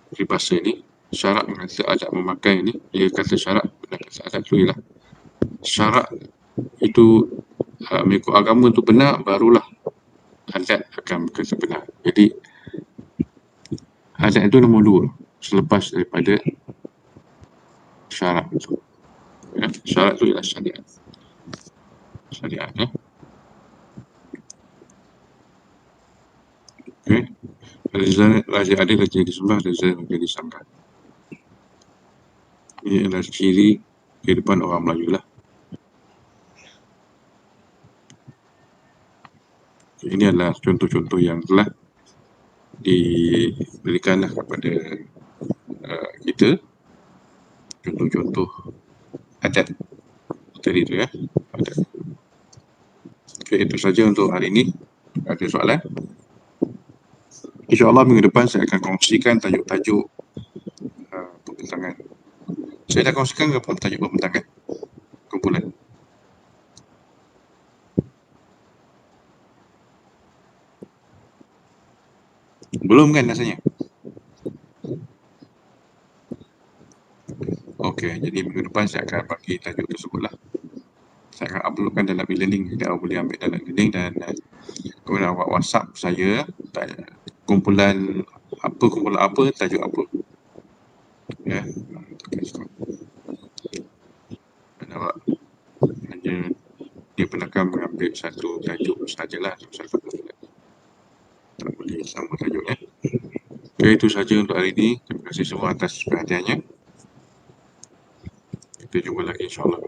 peribahasa ini, syarat mengata adat memakai ini, dia kata syarat benar kata adat itu ialah syarat itu mengikut agama itu benar, barulah adat akan berkata benar. Jadi adat itu nombor 2 selepas daripada syarat itu. Ya, syarat itu ialah syariat. Syariat, ya. Okay. Raja adil, raja disembah, raja disangka. Ini adalah ciri kehidupan orang Melayu lah. Ini adalah contoh-contoh yang telah diberikanlah kepada kita, contoh-contoh adat tadi itu, ya. Adat. Okay, itu saja untuk hari ini. Ada soalan? InsyaAllah minggu depan saya akan kongsikan tajuk-tajuk pembentangan. Saya dah kongsikan ke tajuk pembentangan kumpulan? Belum kan rasanya? Okey, jadi minggu depan saya akan bagi tajuk tersebutlah. Saya akan uploadkan dalam e-learning. Jadi awak boleh ambil dalam e-learning dan kemudian awak WhatsApp saya kumpulan apa, tajuk apa. Ya. Dan awak hanya diperlukan mengambil satu tajuk sajalah, satu tajuk. Tak boleh sama tajuknya. Okay, itu saja untuk hari ini. Terima kasih semua atas perhatiannya. Kita jumpa lagi insyaAllah.